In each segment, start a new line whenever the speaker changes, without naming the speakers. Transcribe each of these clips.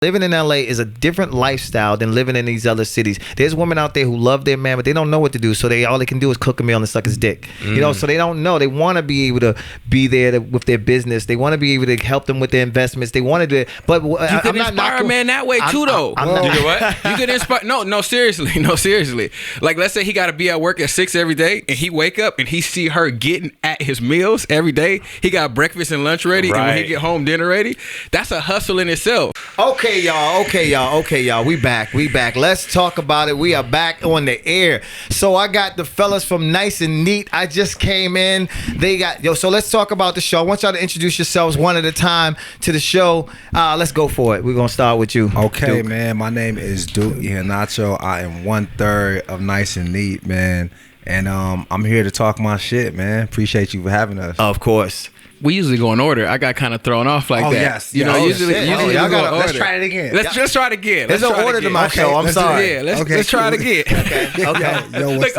Living in LA is a different lifestyle than living in these other cities. There's women out there who love their man, but they don't know what to do. So all they can do is cook a meal and suck his dick. You know, so they don't know. They want to be able to be there with their business. They want to be able to help them with their investments. They want to do, but
you can inspire a man that way too, though.
I'm not,
you know what? You could inspire. No, seriously. Like, let's say he got to be at work at 6 every day, and he wake up and he see her getting at his meals every day. He got breakfast and lunch ready, and when he get home, dinner ready. That's a hustle in itself.
Okay, y'all. We back. Let's talk about it. We are back on the air. So I got the fellas from Nice and Neat. I just came in. So let's talk about the show. I want y'all to introduce yourselves one at a time to the show. Let's go for it. We're going to start with you.
Okay,
Duke.
man. My name is Duke Iheanacho. I am 1/3 of Nice and Neat, man. And I'm here to talk my shit, man. Appreciate you for having us.
Of course.
We usually go in order. I got kind of thrown off like that.
Yes.
You know, usually
y'all
y'all
gotta-
Let's try it again.
Let's try it again.
There's no order to my show. I'm sorry.
Yeah, let's try it again.
Okay.
Yo, what's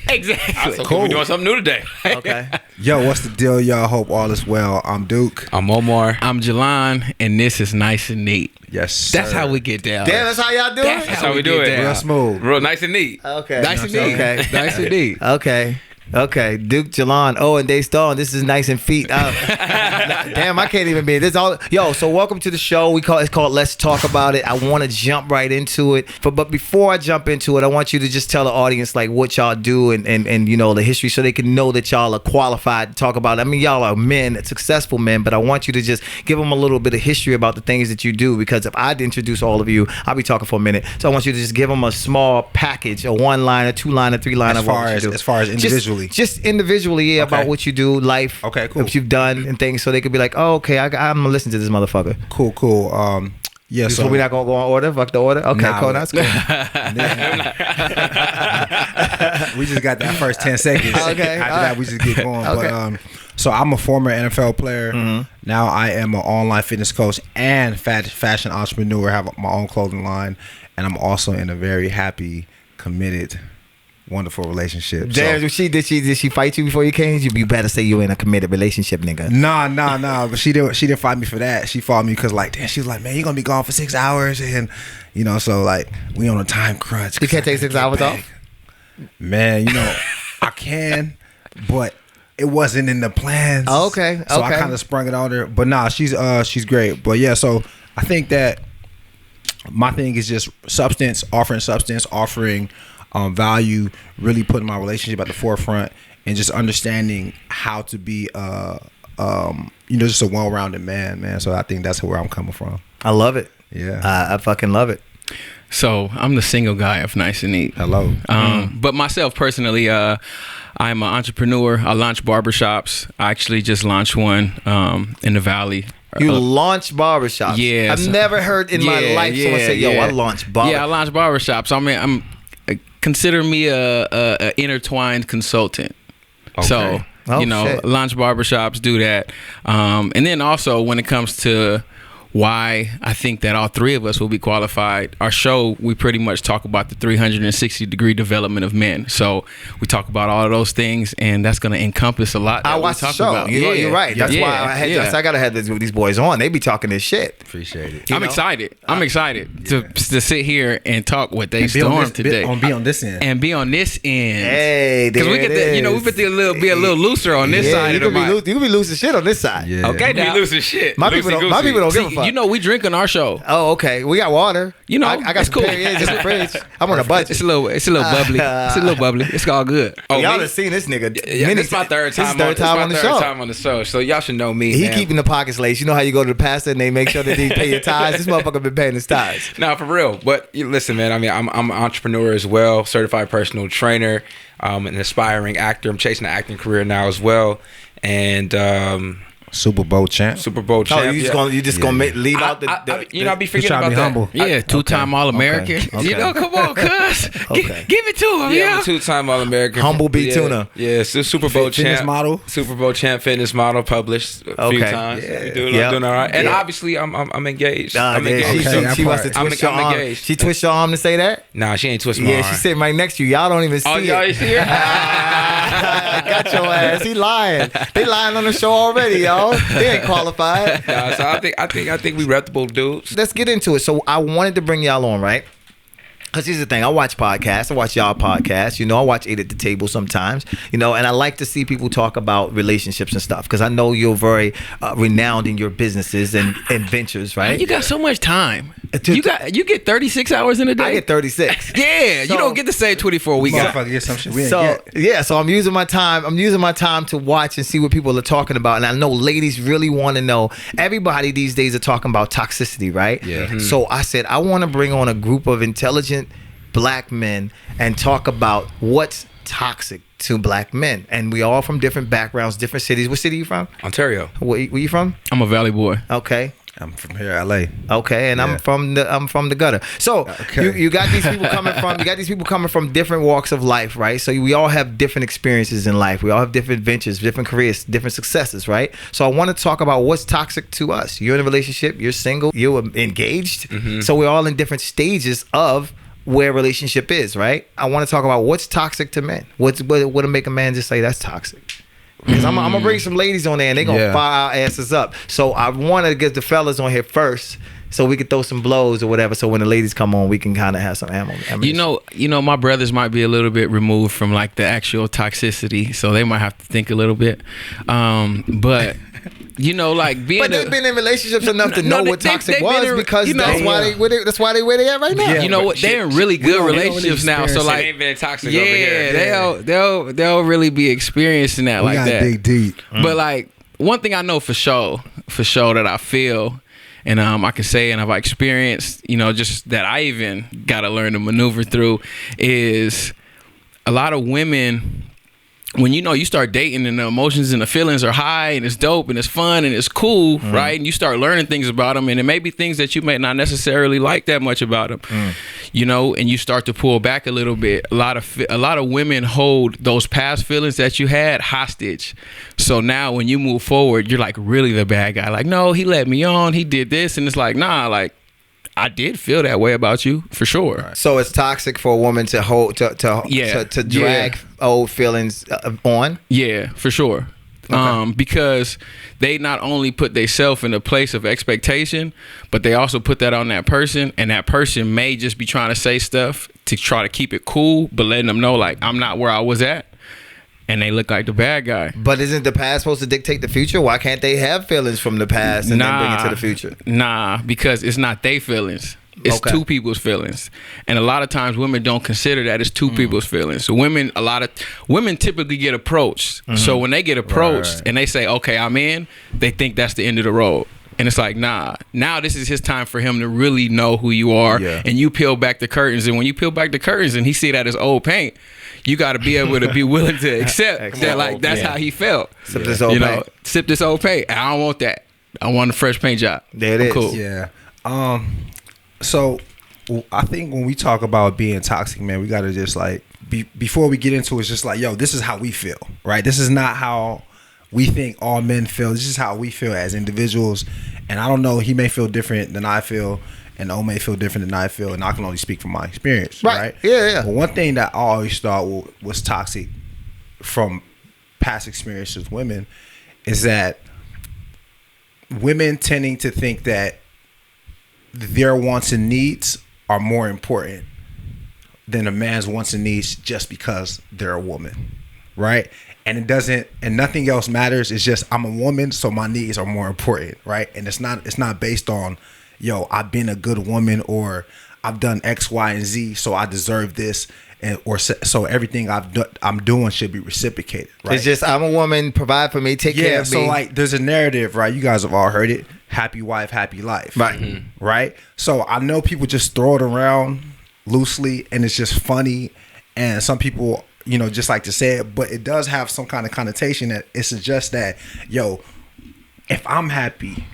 Exactly.
Cool. We're doing something new today.
Okay.
Yo, what's the deal, y'all? Hope all is well. I'm Duke.
I'm Omar.
I'm Jalan, and this is Nice and Neat.
Yes, sir.
That's how we get down.
Damn, that's how y'all do
That's
it?
how we do it.
down.
real smooth.
Real nice and neat.
Okay.
Nice and neat.
Okay.
Nice and neat.
Okay. Duke, Jalan, and Daystar, and this is Nice and Feet. Damn, I can't even be this. So welcome to the show. It's called Let's Talk About It. I want to jump right into it, but before I jump into it, I want you to just tell the audience like what y'all do and you know the history, so they can know that y'all are qualified to talk about it. I mean, y'all are men, successful men, but I want you to just give them a little bit of history about the things that you do, because if I introduce all of you, I'll be talking for a minute. So I want you to just give them a small package, a 1-liner, 2-liner, 3-liner.
As far as individually.
Just individually, about what you do, life,
okay, cool,
what you've done and things, so they could be like, oh, okay, I'm gonna listen to this motherfucker.
Cool. Yeah,
so we're not gonna go on order. Fuck the order. Okay, cool. That's cool.
We just got that first 10 seconds.
Okay,
After that, we just get going.
Okay.
But so I'm a former NFL player.
Mm-hmm.
Now I am an online fitness coach and fashion entrepreneur. I have my own clothing line, and I'm also in a very happy, committed, wonderful relationship.
Damn, did she fight you before you came? You better say you in a committed relationship, nigga.
Nah. But she didn't fight me for that. She fought me because she was like, man, you gonna be gone for 6 hours, and you know, so like we on a time crunch.
You can't take 6 hours off?
Man, you know, I can, but it wasn't in the plans.
Oh, okay.
So I kind of sprung it on her. But nah, she's great. But yeah, so I think that my thing is just offering value, really putting my relationship at the forefront, and just understanding how to be just a well-rounded man. So I think that's where I'm coming from.
I love it.
Yeah.
I fucking love it.
So I'm the single guy of Nice and Neat.
Hello.
But myself personally, I'm an entrepreneur. I launch barbershops. I actually just launched one in the Valley.
You launch barbershops?
Yeah.
I've never heard in my life someone say, yo, I launch barbershops.
Yeah, I launch barbershops. I mean, consider me a intertwined consultant.
Okay.
So, launch barbershops, do that. And then also when it comes to why I think that all three of us will be qualified, our show, we pretty much talk about the 360-degree development of men. So we talk about all of those things, and that's going to encompass a lot that
I watched
we
the
talk
show.
about.
You're right. That's why I gotta have these boys on. They be talking this shit.
Appreciate it.
I'm excited. I'm excited to sit here and talk what they stormed today.
Be on this end.
And be on this end.
Hey,
because we get the, we get be a little looser on this side of the mic.
You can be loose as shit on this side.
Yeah.
Okay,
We
now.
losing shit.
My people don't give a fuck.
You know, we drink on our show.
Oh, okay. We got water.
You know,
I got
it's
some
cool.
Perrier's in the fridge. I'm on a budget.
It's a little bubbly. It's a little bubbly. It's all good.
Y'all have seen this nigga.
Yeah, this is my third time.
This is third time on the show.
Time on the show, so y'all should know me.
He
man.
keeping the pockets laced. You know how you go to the pastor and they make sure that they pay your tithes. This motherfucker been paying his tithes.
No, for real. But listen, man. I mean, I'm an entrepreneur as well, certified personal trainer, an aspiring actor. I'm chasing an acting career now as well, and
Super Bowl champ.
Oh,
you just gonna leave out the
I be forgetting
trying to
about
be
that.
humble.
Yeah, two-time All-American.
Okay.
You know, come on, cuz.
Okay.
Give it to him,
Yeah, I'm a two-time All-American.
Humble B Tuna.
Yeah, Super Bowl
Fitness
champ.
model.
Super Bowl champ, fitness model, published a few
Okay.
times.
Yeah.
Doing all right. And
Yeah.
obviously, I'm engaged.
Yeah,
I'm engaged.
she wants to
I'm
twist your arm.
engaged.
She twist your arm to say that?
Nah, she ain't twisting my
Yeah,
arm.
she's sitting right next to you. Y'all don't even see
Oh,
it.
y'all see her?
Got your ass. He lying. They lying on the show already, y'all. know, they ain't qualified.
Nah, so I think we reputable dudes.
Let's get into it. So I wanted to bring y'all on, right? Because here's the thing, I watch podcasts, I watch y'all podcasts, you know, I watch 8 at the Table sometimes, you know, and I like to see people talk about relationships and stuff, because I know you're very renowned in your businesses and ventures, right?
You got so much time. You get 36 hours in a day.
I get 36.
Yeah,
So-
you don't get the same 24 we got.
Motherfucker, get some shit we ain't
So
get.
yeah, so I'm using my time to watch and see what people are talking about, and I know ladies really want to know. Everybody these days are talking about toxicity, right?
Yeah.
So I said I want to bring on a group of intelligent black men and talk about what's toxic to black men, and we all from different backgrounds, different cities. What city you from?
Ontario.
Where you from?
I'm a Valley boy.
Okay.
I'm from here, LA.
Okay, and
Yeah.
I'm from the gutter. So
Okay.
you got these people coming from different walks of life, right? So we all have different experiences in life. We all have different ventures, different careers, different successes, right? So I want to talk about what's toxic to us. You're in a relationship, you're single, you're engaged. So we're all in different stages of where relationship is, right? I want to talk about what's toxic to men. What'll make a man just say that's toxic? Because I'm gonna bring some ladies on there and they're gonna
Yeah.
fire our asses up. So I want to get the fellas on here first, so we could throw some blows or whatever. So when the ladies come on, we can kind of have some ammo.
You know, my brothers might be a little bit removed from like the actual toxicity, so they might have to think a little bit. But you know, like being.
But they've been in relationships enough to know what toxic
they've been
was,
in-
because
you know,
that's why they where they at right now.
Yeah.
you know what? They're in really good
don't really
relationships now. So
experience
like,
It ain't been toxic
yeah,
over here.
they'll really be experiencing that
We
like
gotta
that.
dig deep.
But like one thing I know for sure that I feel, and I can say, and I've experienced, you know, just that I even got to learn to maneuver through, is a lot of women. When you know you start dating and the emotions and the feelings are high and it's dope and it's fun and it's cool, right? And you start learning things about them, and it may be things that you may not necessarily like that much about them, you know. And you start to pull back a little bit. A lot of women hold those past feelings that you had hostage. So now when you move forward, you're like really the bad guy. Like, no, he let me on, he did this, and it's like, nah, like I did feel that way about you for sure.
So it's toxic for a woman to hold to drag old feelings on.
Yeah, for sure. Because they not only put themselves in a place of expectation, but they also put that on that person, and that person may just be trying to say stuff to try to keep it cool, but letting them know like I'm not where I was at, and they look like the bad guy.
But isn't the past supposed to dictate the future? Why can't they have feelings from the past and then bring it to the future?
Nah, because it's not their feelings. It's
Okay.
two people's feelings. And a lot of times women don't consider that it's two people's feelings. So women typically get approached. So when they get approached and they say, okay, I'm in, they think that's the end of the road. And it's like, nah, now this is his time for him to really know who you are.
Yeah.
And you peel back the curtains. And when you peel back the curtains and he see that as old paint, you got to be able to be willing to accept that, like, that's how he felt.
Sip this old
you
paint.
know, sip this old paint. I don't want that. I want a fresh paint job.
There it
I'm
is.
Cool.
Yeah. So I think when we talk about being toxic, man, we gotta just like before we get into it, it's just like, yo, this is how we feel, right? This is not how we think all men feel. This is how we feel as individuals. And I don't know, he may feel different than I feel, and O may feel different than I feel, and I can only speak from my experience, right?
Yeah.
But one thing that I always thought was toxic from past experiences with women is that women tending to think that their wants and needs are more important than a man's wants and needs just because they're a woman, right? And it doesn't, and nothing else matters. It's just I'm a woman, so my needs are more important, right? And it's not based on, yo, I've been a good woman, or I've done X, Y, and Z, so I deserve this, and so everything I'm doing should be reciprocated, right?
It's just I'm a woman, provide for me, take care of me.
So like there's a narrative, right? You guys have all heard it. Happy wife, happy life.
Right.
Right? So I know people just throw it around loosely and it's just funny, and some people, you know, just like to say it, but it does have some kind of connotation that it suggests that, yo, if I'm happy,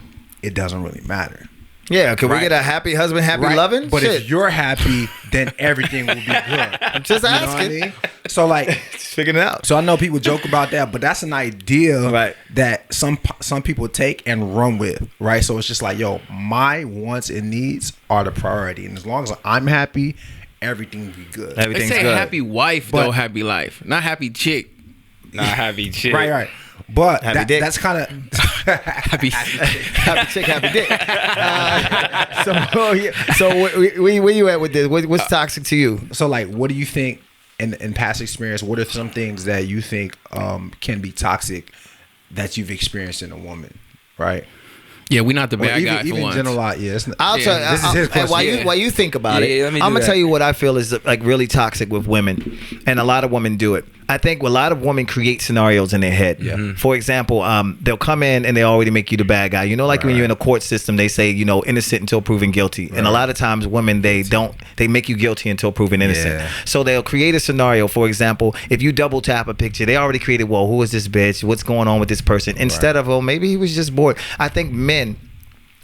it doesn't really matter.
Yeah, can we
Right.
get a happy husband, happy
Right?
loving?
But
Shit.
if you're happy, then everything will be good.
I'm just
You know what I
asking.
mean? So like,
Just figuring it out.
so I know people joke about that, but that's an idea
Right.
that some people take and run with, right? So it's just like, yo, my wants and needs are the priority, and as long as I'm happy, everything will be good.
They
Everything's
say
good.
happy wife,
But-
though, happy life. Not happy chick.
Not happy shit.
Right. But
Happy dick.
that's kind of
Happy.
Happy chick, happy dick. So where you at with this? What's toxic to you?
So like, what do you think in past experience? What are some things that you think can be toxic that you've experienced in a woman, right?
Yeah, we're not the bad
Or
guy for
even
once.
general, yeah.
I'll tell you.
This is his question.
While you think about
Yeah,
it,
let me
I'm
do
gonna
that.
tell you what I feel is like really toxic with women, and a lot of women do it. I think a lot of women create scenarios in their head. For example, they'll come in and they already make you the bad guy. You know, like when you're in a court system, they say, you know, innocent until proven guilty. And a lot of times women, they make you guilty until proven innocent.
Yeah.
So they'll create a scenario. For example, if you double tap a picture, they already created, well, who is this bitch? What's going on with this person? Instead of, oh, maybe he was just bored. I think men,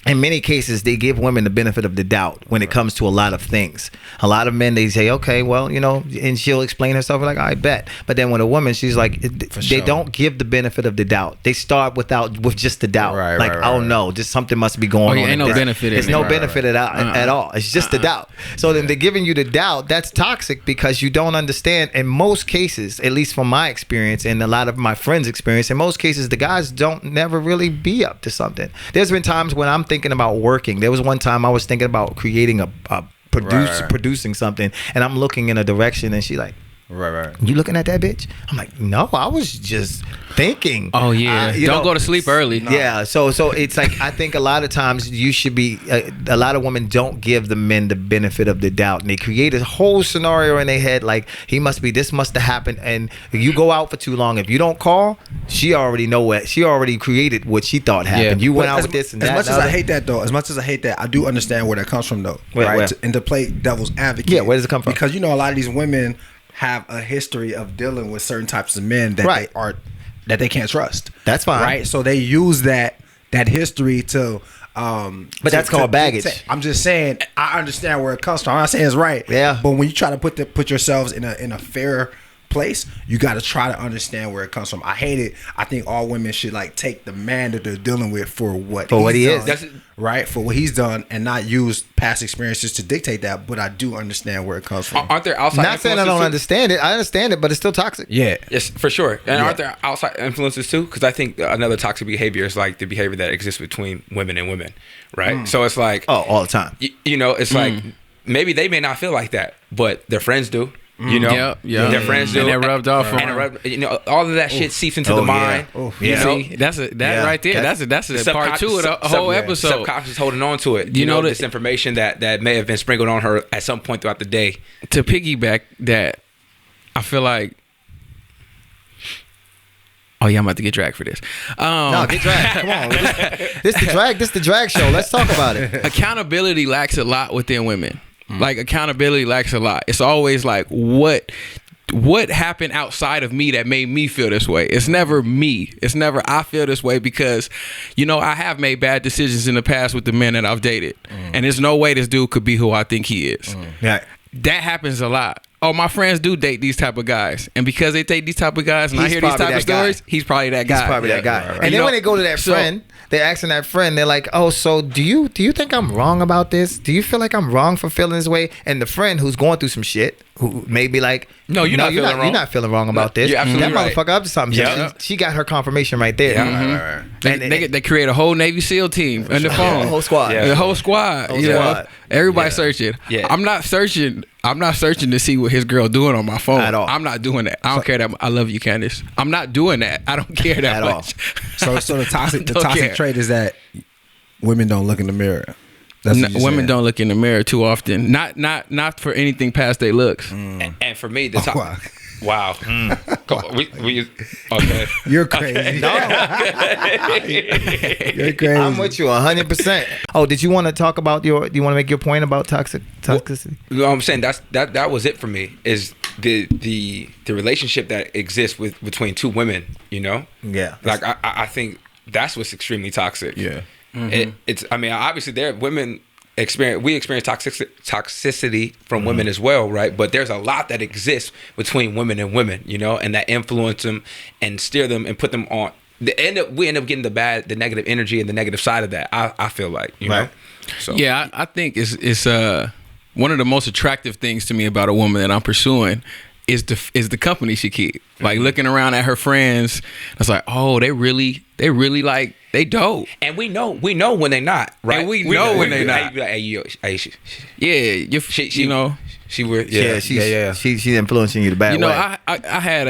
in many cases, they give women the benefit of the doubt when it comes to a lot of things. A lot of men, they say, okay, well, you know, and she'll explain herself like, I bet. But then when a woman, she's like, they don't give the benefit of the doubt. They start with just the doubt. Oh no, just something must be going on.
Ain't no benefit in
There's
it.
no benefit at all. It's just the doubt. So then they're giving you the doubt. That's toxic because you don't understand. In most cases, at least from my experience and a lot of my friends' experience, in most cases, the guys don't never really be up to something. There's been times when I'm thinking about working. There was one time I was thinking about creating producing something, and I'm looking in a direction, and she like,
Right.
you looking at that bitch? I'm like, no, I was just thinking.
Oh yeah, don't go to sleep early.
Yeah, so it's like I think a lot of times you should be. A lot of women don't give the men the benefit of the doubt, and they create a whole scenario in their head like this must have happened, and you go out for too long. If you don't call, she already know what she already created what she thought happened.
Yeah.
You went out with this and that.
As much as I hate that, though, I do understand where that comes from, though.
Where?
And to play devil's advocate.
Yeah, where does it come from?
Because you know a lot of these women have a history of dealing with certain types of men that they can't trust.
That's fine.
Right? So they use that history to
but that's called baggage.
I'm just saying I understand where it comes from. I'm not saying it's right.
Yeah.
But when you try to put yourselves in a fair place, you got to try to understand where it comes from. I hate it. I think all women should like take the man that they're dealing with for what he is. Right, for what he's done, and not use past experiences to dictate that. But I do understand where it comes from.
Aren't there outside
Not saying I don't understand it. I understand it, but it's still toxic.
Yeah.
Yes, for sure. And aren't there outside influences too? Because I think another toxic behavior is like the behavior that exists between women and women, right? So it's like,
all the time.
You know, it's like maybe they may not feel like that, but their friends do. You know, their friends do,
and they're rubbed off on
and you know, all of that shit seeps into the mind.
You know, that's right there. That's a part two of the whole episode.
Subconscious holding on to it. You know, this information that may have been sprinkled on her at some point throughout the day.
To piggyback that, I feel like. Oh yeah, I'm about to get dragged for this.
No, get dragged. Come on. This the drag show. Let's talk about it.
Accountability lacks a lot within women. Like accountability lacks a lot. It's always like what happened outside of me that made me feel this way. It's never me. It's never I feel this way because, you know, I have made bad decisions in the past with the men that I've dated, and there's no way this dude could be who I think he is.
Yeah,
that happens a lot. Oh, my friends do date these type of guys, and because they date these type of guys, and I hear these type of stories, he's probably that guy.
He's probably that guy.
Right.
And then when they go to that friend, they're asking that friend, they're like, "Oh, so do you think I'm wrong about this? Do you feel like I'm wrong for feeling this way?" And the friend who's going through some shit, who may be like,
"No, you're not
feeling wrong about this.
You're absolutely
that motherfucker up to something."
Yeah.
She got her confirmation right there.
Yeah.
They create a whole Navy SEAL team on the phone.
The whole squad.
The whole squad. Everybody searching.
Yeah.
I'm not searching to see what his girl doing on my phone
at all.
I'm not doing that. I don't care that. I love you, Candace. I'm not doing that. I don't care that
at
much.
So the toxic trait is that women don't look in the mirror. That's what you're
women
saying.
don't look in the mirror too often. Not for anything past their looks.
And for me, the top.
Wow.
Wow. We okay.
You're crazy. You're crazy.
I'm with you 100%. Oh, did you want to talk about do you want to make your point about toxicity?
Well, I'm saying that was it for me. Is the relationship that exists between two women, you know?
Yeah.
Like I think that's what's extremely toxic.
Yeah.
It's I mean, obviously we experience toxicity from women as well, right? But there's a lot that exists between women and women, you know, and that influence them and steer them and put them on. We end up getting the negative energy and the negative side of that. I feel like, you know. So
yeah, I think it's one of the most attractive things to me about a woman that I'm pursuing is the company she keep. Like looking around at her friends, it's like, oh, they really like They dope.
And we know when they not, right?
And we know when they not.
You be like, hey, yo,
Yeah, you know.
She would,
She's influencing you the bad
You know,
way.
I had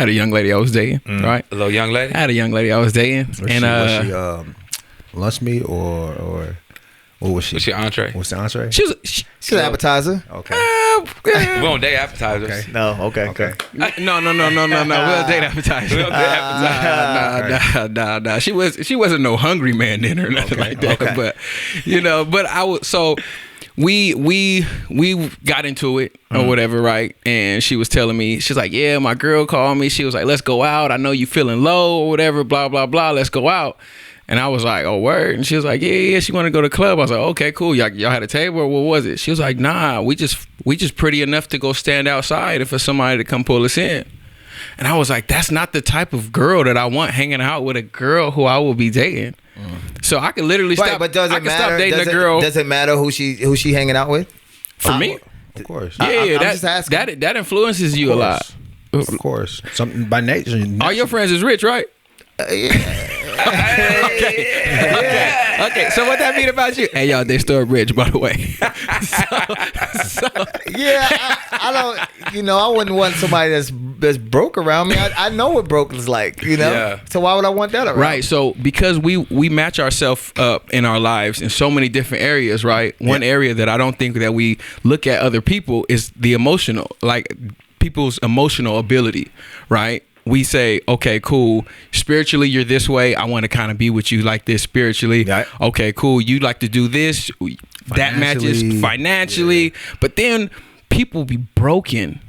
a young lady I was dating, right?
a little young lady.
I had a young lady I was dating,
Was
and
she lunch meat or what was she?
What's your entree?
What's the entree?
she's
She's an appetizer.
Okay.
We don't date appetizers.
Okay.
No, okay.
no. We'll date appetizer.
We don't date appetizers.
Nah. She wasn't no hungry man dinner or nothing like that.
okay.
But but I was so. We got into it or whatever, right? And she was telling me, she's like, yeah, my girl called me. She was like, let's go out. I know you feeling low or whatever, blah, blah, blah. Let's go out. And I was like, oh, word. And she was like, yeah, she want to go to the club. I was like, okay, cool. Y'all had a table or what was it? She was like, nah, we just pretty enough to go stand outside for somebody to come pull us in. And I was like, that's not the type of girl that I want hanging out with a girl who I will be dating. So I could literally
Right,
stop.
but does
I
it
could
matter?
stop dating a girl.
Does it matter who she hanging out with?
For me,
Of course.
yeah,
I'm
that,
just asking.
that influences you a lot.
Of course. Something by nature.
All your friends is rich, right? Okay. So what that mean about you? Hey, y'all, they still rich, by the way.
Yeah, I don't. You know, I wouldn't want somebody that's broke around me. I know what broke is like. You know,
Yeah.
so why would I want that around?
Right. So because we match ourselves up in our lives in so many different areas, right? One area that I don't think that we look at other people is the emotional, like people's emotional ability, right? We say, okay, cool. Spiritually, you're this way. I want to kind of be with you like this spiritually.
Right.
Okay, cool. You like to do this. That matches
Financially.
financially. Yeah. But then people be broken.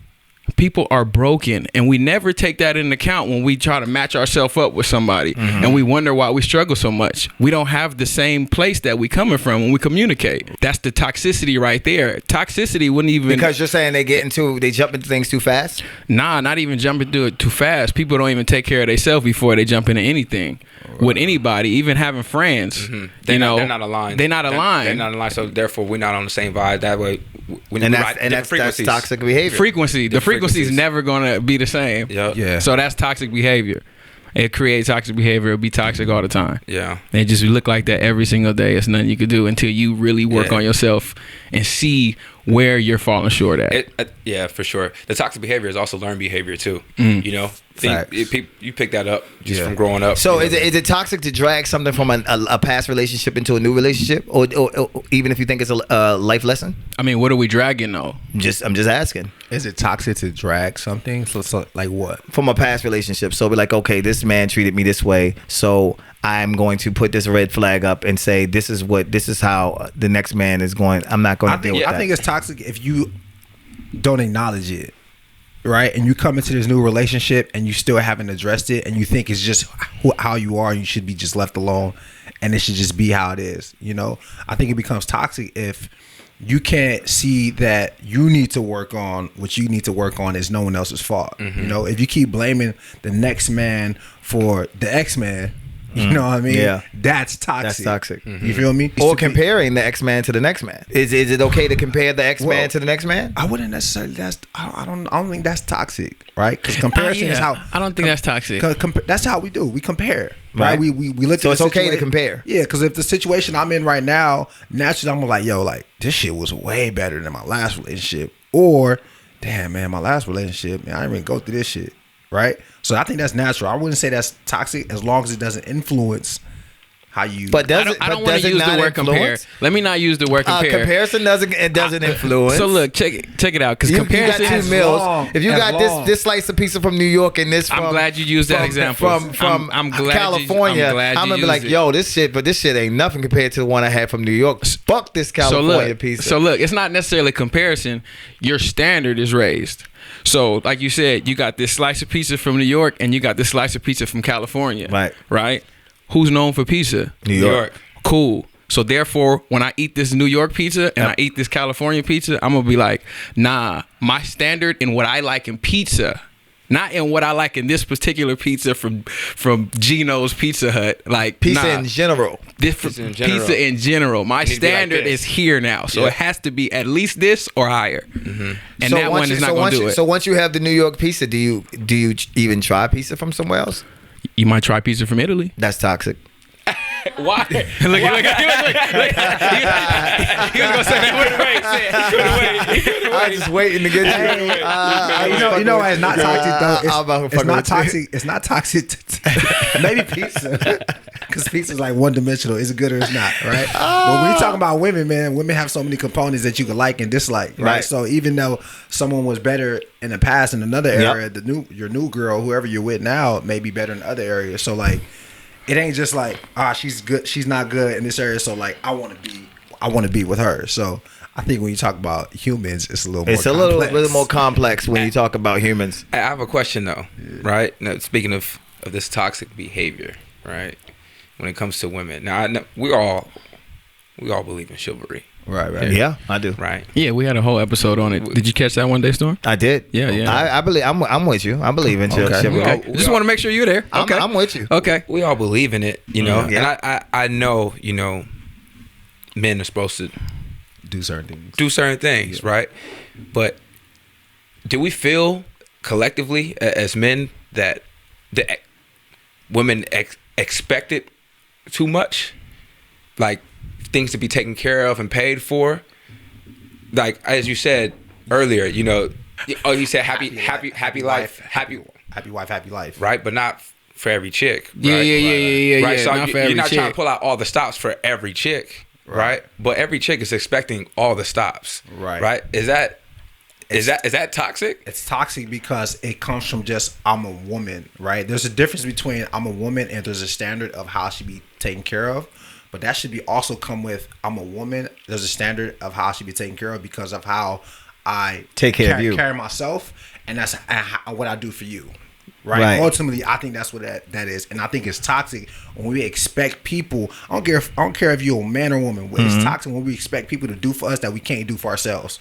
People are broken, and we never take that into account when we try to match ourselves up with somebody, and we wonder why we struggle so much. We don't have the same place that we coming from when we communicate. That's the toxicity right there. Toxicity wouldn't even
Because you're saying they jump into things too fast.
Nah, not even jump into it too fast. People don't even take care of themselves before they jump into anything with anybody, even having friends.
They're not aligned.
They're not aligned.
They're not aligned. So therefore, we're not on the same vibe. That way, when
And
we
that's
ride different frequencies.
toxic behavior.
Frequency. The frequency is never going to be the same.
Yep.
Yeah.
So that's toxic behavior. It creates toxic behavior. It'll be toxic all the time.
Yeah.
And just look like that every single day. It's nothing you could do until you really work on yourself and see where you're falling short at.
Yeah, for sure. The toxic behavior is also learned behavior too. You know, you pick that up just from growing up.
So is it toxic to drag something from a past relationship into a new relationship, or even if you think it's a life lesson?
I mean, what are we dragging though?
I'm just asking.
Is it toxic to drag something? So like what?
From a past relationship. So we're like, okay, this man treated me this way, so I'm going to put this red flag up and say this is how the next man is going. I'm not going to deal with that.
I think it's toxic if you don't acknowledge it, right? And you come into this new relationship and you still haven't addressed it, and you think it's just how you are, and you should be just left alone, and it should just be how it is. You know, I think it becomes toxic if you can't see that you need to work on what you need to work on is no one else's fault. You know, if you keep blaming the next man for the ex-man, you know what I mean?
Yeah.
That's toxic.
That's toxic.
You feel me?
Or comparing the X-Man to the next man. Is it okay to compare the X-Man to the next man?
I wouldn't necessarily. I don't think that's toxic, right? Because comparison is how.
I don't think that's toxic.
That's how we do. We compare, right?
Right.
We look.
So
at
it's
the
okay to
situa-
compare.
Yeah, because if the situation I'm in right now, naturally I'm like, yo, like this shit was way better than my last relationship, or damn man, my last relationship, man, I didn't even go through this shit, right? So I think that's natural. I wouldn't say that's toxic as long as it doesn't influence how you.
But
I don't want to use the word compare. Let me not use the word compare.
Comparison doesn't influence.
So look, check it out. Because
you got
comparison.
2 meals. If you got this slice of pizza from New York and this from,
I'm glad you used that example.
From
I'm glad
California,
I'm
gonna be
used
like,
it.
yo, this shit ain't nothing compared to the one I had from New York. Fuck this California pizza.
So look, it's not necessarily comparison. Your standard is raised. So like you said, you got this slice of pizza from New York and you got this slice of pizza from California. Right? Who's known for pizza?
New York.
Cool. So therefore, when I eat this New York pizza and I eat this California pizza, I'm gonna be like, nah, my standard in what I like in pizza, not in what I like in this particular pizza from Gino's Pizza Hut. Like
Pizza in general.
Pizza in general. My standard is here now, so it has to be at least this or higher. And
So
that one is not going to do it.
So once you have the New York pizza, do you even try pizza from somewhere else?
you might try pizza from Italy.
That's toxic.
Why? look. He was gonna say that.
I was just waiting to get you.
You know why it's not toxic though? It's not toxic.
You.
It's not toxic. Maybe pizza, because pizza's like one dimensional. Is it good or it's not, right? But when you talking about women, man, women have so many components that you can like and dislike, right? So even though someone was better in the past in another area, your new girl, whoever you're with now, may be better in other areas. So like, it ain't just like she's good, she's not good in this area. So like, I want to be with her. So I think when you talk about humans, it's a little more
complex when you talk about humans.
I have a question though, right? Now, speaking of this toxic behavior, right? When it comes to women, now I know we all believe in chivalry,
right?
Yeah, I do.
Right?
Yeah, we had a whole episode on it. Did you catch that one day, Storm?
I did.
Yeah.
I believe. I'm with you. I believe in chivalry.
Just want to make sure you're there. Okay,
I'm with you.
Okay, we all believe in it, you know.
Yeah.
And I know, you know, men are supposed to
do certain things,
right? But do we feel collectively as men that the women expect it too much, like things to be taken care of and paid for? Like as you said earlier, you know, you said happy life, happy
wife, happy life,
right? But not for every chick.
Yeah,
right?
Yeah.
Right, so
not for every
you're not
chick.
trying to pull out all the stops for every chick, right? But every chick is expecting all the stops, right? Is that toxic?
It's toxic because it comes from just I'm a woman, right? There's a difference between I'm a woman and there's a standard of how she be taken care of, but that should be also come with I'm a woman. There's a standard of how she be taken care of because of how I
take care of you,
carry myself, and that's what I do for you. Right. Ultimately, I think that's what that is, and I think it's toxic when we expect people. I don't care if you're a man or woman. It's toxic when we expect people to do for us that we can't do for ourselves,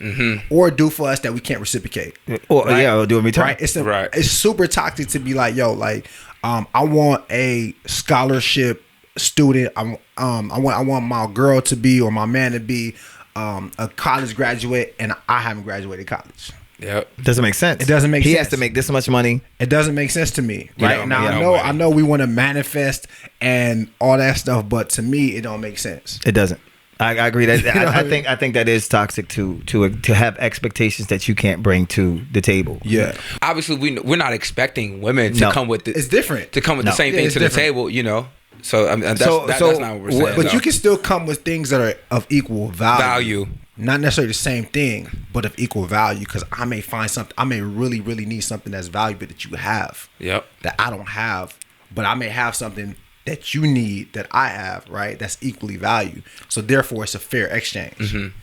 or do for us that we can't reciprocate,
or do in return.
Right. It's super toxic to be like, yo, like, I want a scholarship student. I want my girl to be or my man to be a college graduate, and I haven't graduated college.
Yep.
Doesn't make sense.
It doesn't make sense.
He has to make this much money.
It doesn't make sense to me. Right. Now I know we want to manifest and all that stuff, but to me it don't make sense.
It doesn't. I agree that I think that is toxic to have expectations that you can't bring to the table.
Yeah.
Obviously we're not expecting women to come with
it's different.
To come with the same thing to the table, you know. So I mean, that's not what we're saying.
But you can still come with things that are of equal value. Not necessarily the same thing, but of equal value. Because I may find something, I may really, really need something that's valuable that you have.
Yep.
That I don't have, but I may have something that you need that I have, right? That's equally valued. So therefore, it's a fair exchange.
Mm-hmm.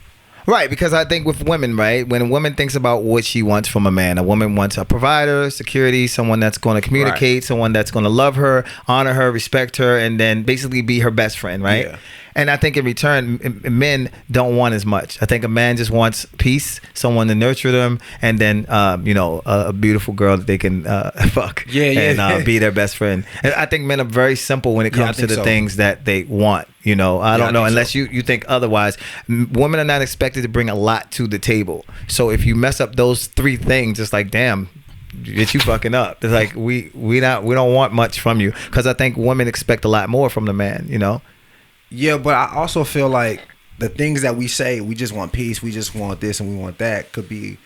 Right, because I think with women, right, when a woman thinks about what she wants from a man, a woman wants a provider, security, someone that's going to communicate, someone that's going to love her, honor her, respect her, and then basically be her best friend, right?
Yeah.
And I think in return, men don't want as much. I think a man just wants peace, someone to nurture them, and then, a beautiful girl that they can fuck and be their best friend. And I think men are very simple when it comes to the things that they want. You know, I don't know, unless you think otherwise. Women are not expected to bring a lot to the table. So if you mess up those three things, it's like, damn, get you fucking up. It's like we don't want much from you, because I think women expect a lot more from the man. You know.
Yeah, but I also feel like the things that we say, we just want peace, we just want this and we want that, could be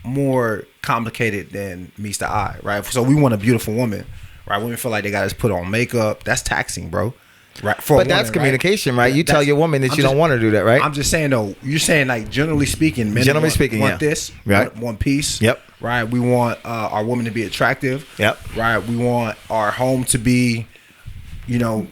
more complicated than meets the eye, right? So we want a beautiful woman, right? Women feel like they got to put on makeup. That's taxing, bro. Right?
But that's communication, right? You tell your woman that you don't want to do that, right?
I'm just saying, though, you're saying, like, generally speaking, men want this,
right?
Want peace.
Yep.
Right? We want our woman to be attractive.
Yep.
Right? We want our home to be, feel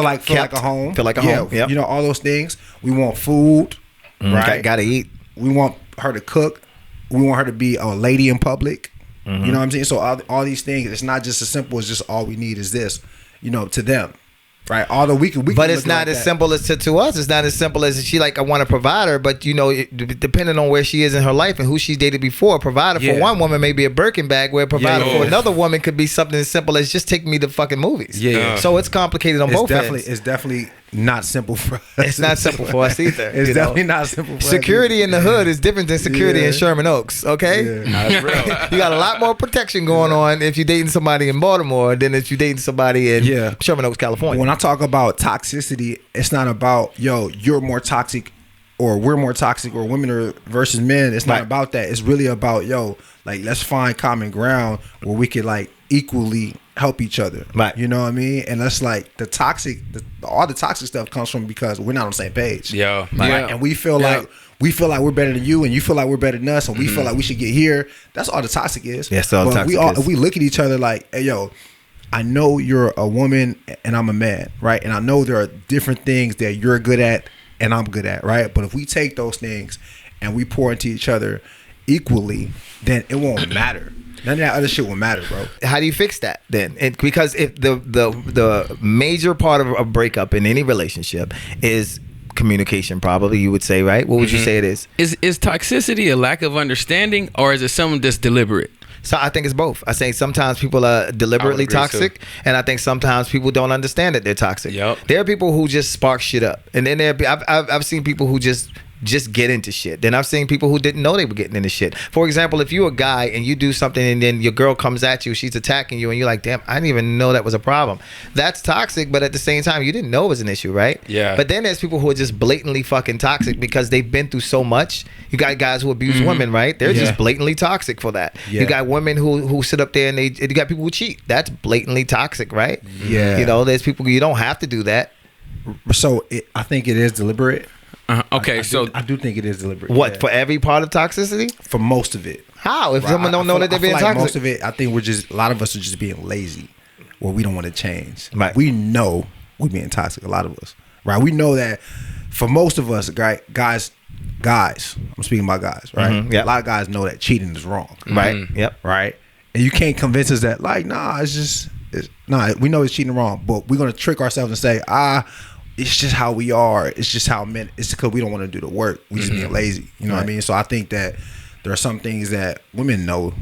like a home.
Feel like a home. Yep.
All those things. We want food. Right?
Gotta eat.
We want her to cook. We want her to be a lady in public. You know what I'm saying? So all these things, it's not just as simple as just all we need is this, to them. Right, although we can
but it's not as simple as to us. It's not as simple as she like I want a provider, but depending on where she is in her life and who she's dated before, a provider for one woman may be a Birkin bag, where a provider for another woman could be something as simple as just take me to fucking movies.
Yeah.
So it's complicated on both ends.
It's definitely not simple for us.
It's not simple for us either.
It's
you know?
definitely not simple for us.
Security in the hood is different than security
Yeah.
in Sherman Oaks, okay?
Yeah.
That's real.
You got a lot more protection going on if you're dating somebody in Baltimore than if you're dating somebody in
Yeah.
Sherman Oaks, California.
When I talk about toxicity, it's not about, yo, you're more toxic or we're more toxic or women are versus men. It's not
Right.
about that. It's really about, yo, like, let's find common ground where we could, like, equally help each other.
Right.
You know what I mean? And that's like all the toxic stuff comes from because we're not on the same page.
Yeah.
Like,
Yeah.
and we feel
Yeah.
like we're better than you, and you feel like we're better than us, and we feel like we should get here. That's all the toxic is.
Yeah, that's all the
But
toxic is.
if we look at each other like, hey, yo, I know you're a woman and I'm a man, right? And I know there are different things that you're good at and I'm good at, right? But if we take those things and we pour into each other equally, then it won't matter. None of that other shit will matter, bro.
How do you fix that then? Because if the major part of a breakup in any relationship is communication, probably you would say, right? What would you say it is?
Is toxicity a lack of understanding, or is it something that's deliberate?
So I think it's both. I think sometimes people are deliberately
agree,
toxic, and I think sometimes people don't understand that they're toxic.
Yep.
There are people who just spark shit up, and then I've seen people who just get into shit. Then I've seen people who didn't know they were getting into shit. For example, if you're a guy and you do something and then your girl comes at you, she's attacking you, and you're like, damn, I didn't even know that was a problem. That's toxic, but at the same time, you didn't know it was an issue, right?
Yeah.
But then there's people who are just blatantly fucking toxic because they've been through so much. You got guys who abuse women, right? They're just
Yeah.
blatantly toxic for that.
Yeah.
You got women who sit up there and you got people who cheat. That's blatantly toxic, right?
Yeah.
You know, there's people, you don't have to do that.
So I think it is deliberate.
Okay,
I do think it is deliberate.
What,
yeah.
for every part of toxicity?
For most of it.
How? If
Right,
someone don't know that they're
I feel
being
like
toxic?
most of it, I think a lot of us are just being lazy, or we don't want to change.
Right.
We know we're being toxic. A lot of us, right? We know that for most of us, right, guys. I'm speaking about guys, right?
Mhm, yep.
A lot of guys know that cheating is wrong,
Right? Yep.
right? And you can't convince us that, like, nah, we know it's cheating wrong, but we're gonna trick ourselves and say, it's just how we are. It's just how men. It's because we don't want to do the work. We just being lazy. You know what I
Right.
mean? So I think that there are some things that women know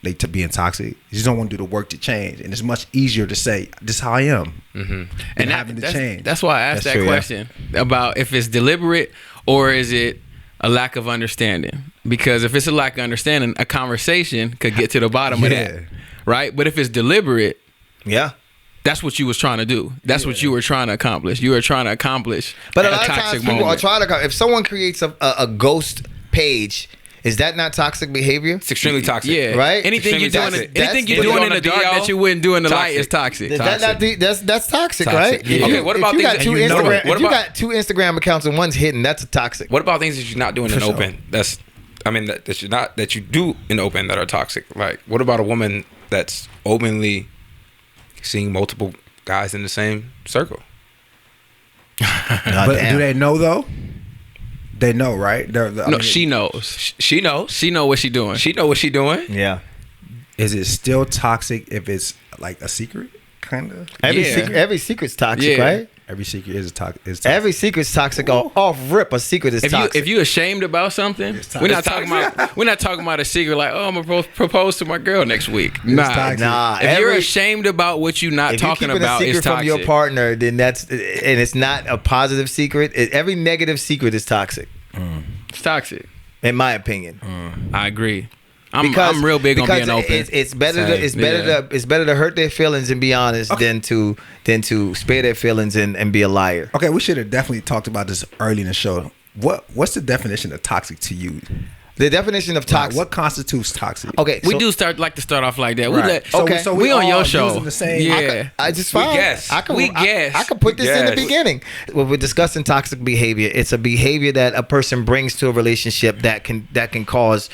they to being toxic. You just don't want to do the work to change, and it's much easier to say, "This is how I am," and having to change.
That's why I asked
That's
that
true, yeah.
question about if it's deliberate or is it a lack of understanding. Because if it's a lack of understanding, a conversation could get to the bottom of that,
Yeah.
right? But if it's deliberate,
Yeah.
that's what you was trying to do. That's what you were trying to accomplish. You were trying to accomplish
But a
a
lot of
toxic
times people
moment.
are trying to, if someone creates a ghost page, is that not toxic behavior?
It's extremely toxic.
Yeah,
Right?
Anything you're
Extremely
doing,
toxic.
anything you're
That's-
doing
Put
in
it
the
on a
dark
DL,
that you wouldn't do in the light
toxic.
is toxic.
Is that not that's toxic, right?
Toxic. Yeah. Okay, what about
if you
things
got
that
two
you know?
Instagram?
What
If you
about-
got two Instagram accounts and one's hidden, that's toxic.
What about things that you're not doing in
sure.
open? That you do in open that are toxic. Like, what about a woman that's openly seeing multiple guys in the same circle?
Nah,
but
damn.
do they know though? They know, right?
No, she knows.
She knows.
She know what she doing.
She know what she doing.
Yeah.
Is it still toxic if it's like a secret? Kind of.
Every secret's toxic,
Yeah.
right?
Every secret is toxic.
Every secret's toxic. Off rip, a secret is toxic.
If you ashamed about something,
toxic.
we're not
It's
talking
toxic.
about a secret like, oh, I'm gonna propose to my girl next week. Nah,
toxic.
Nah,
if you're
every-
ashamed about what you're not
if you're
talking
keeping
about,
a secret
it's
from
toxic.
your partner, then and it's not a positive secret. Every negative secret is toxic,
It's toxic.
in my opinion.
I agree. I'm real big on being open.
It's better.
Same.
It's better to hurt their feelings and be honest than to spare their feelings and be a liar.
Okay, we should have definitely talked about this early in the show. What's the definition of toxic to you?
The definition of toxic.
What constitutes toxic?
Okay,
we
so-
do like to start off like that. We
Right.
let,
So-
okay.
so
we on
all
your show.
using the same-
Yeah.
I just
We
fine.
guess.
I can,
We guess.
I can put
We
this in the
guess.
beginning. When we're discussing toxic behavior, it's a behavior that a person brings to a relationship that can cause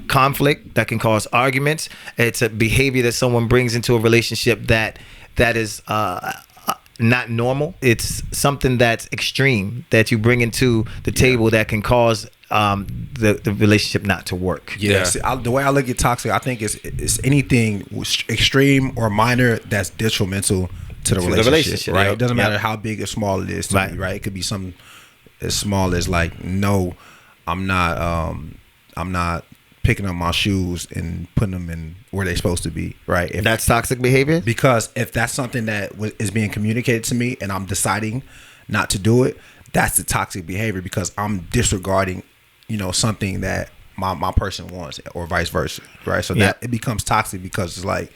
conflict, that can cause arguments. It's a behavior that someone brings into a relationship that is not normal. It's something that's extreme that you bring into the table that can cause the relationship not to work.
Yeah,
Yeah.
see, the way I look at toxic, I think it's anything extreme or minor that's detrimental to the relationship, right?
yep,
It doesn't
yep.
matter how big or small it is to
Right.
me, right? It could be something as small as like, no, I'm not picking up my shoes and putting them in where they're supposed to be, right?
That's toxic behavior.
Because if that's something that is being communicated to me and I'm deciding not to do it, that's the toxic behavior because I'm disregarding, something that my person wants or vice versa, right? So that it becomes toxic because it's like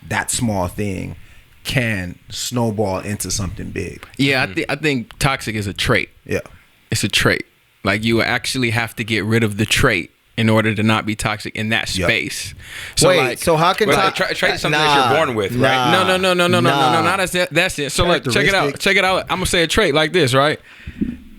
that small thing can snowball into something big.
Yeah, I think toxic is a trait.
Yeah.
It's a trait. Like you actually have to get rid of the trait in order to not be toxic in that space. So
Wait, so how can
trait is something that you're born with, right?
No. Not that's it. So look, check it out. I'm gonna say a trait like this, right?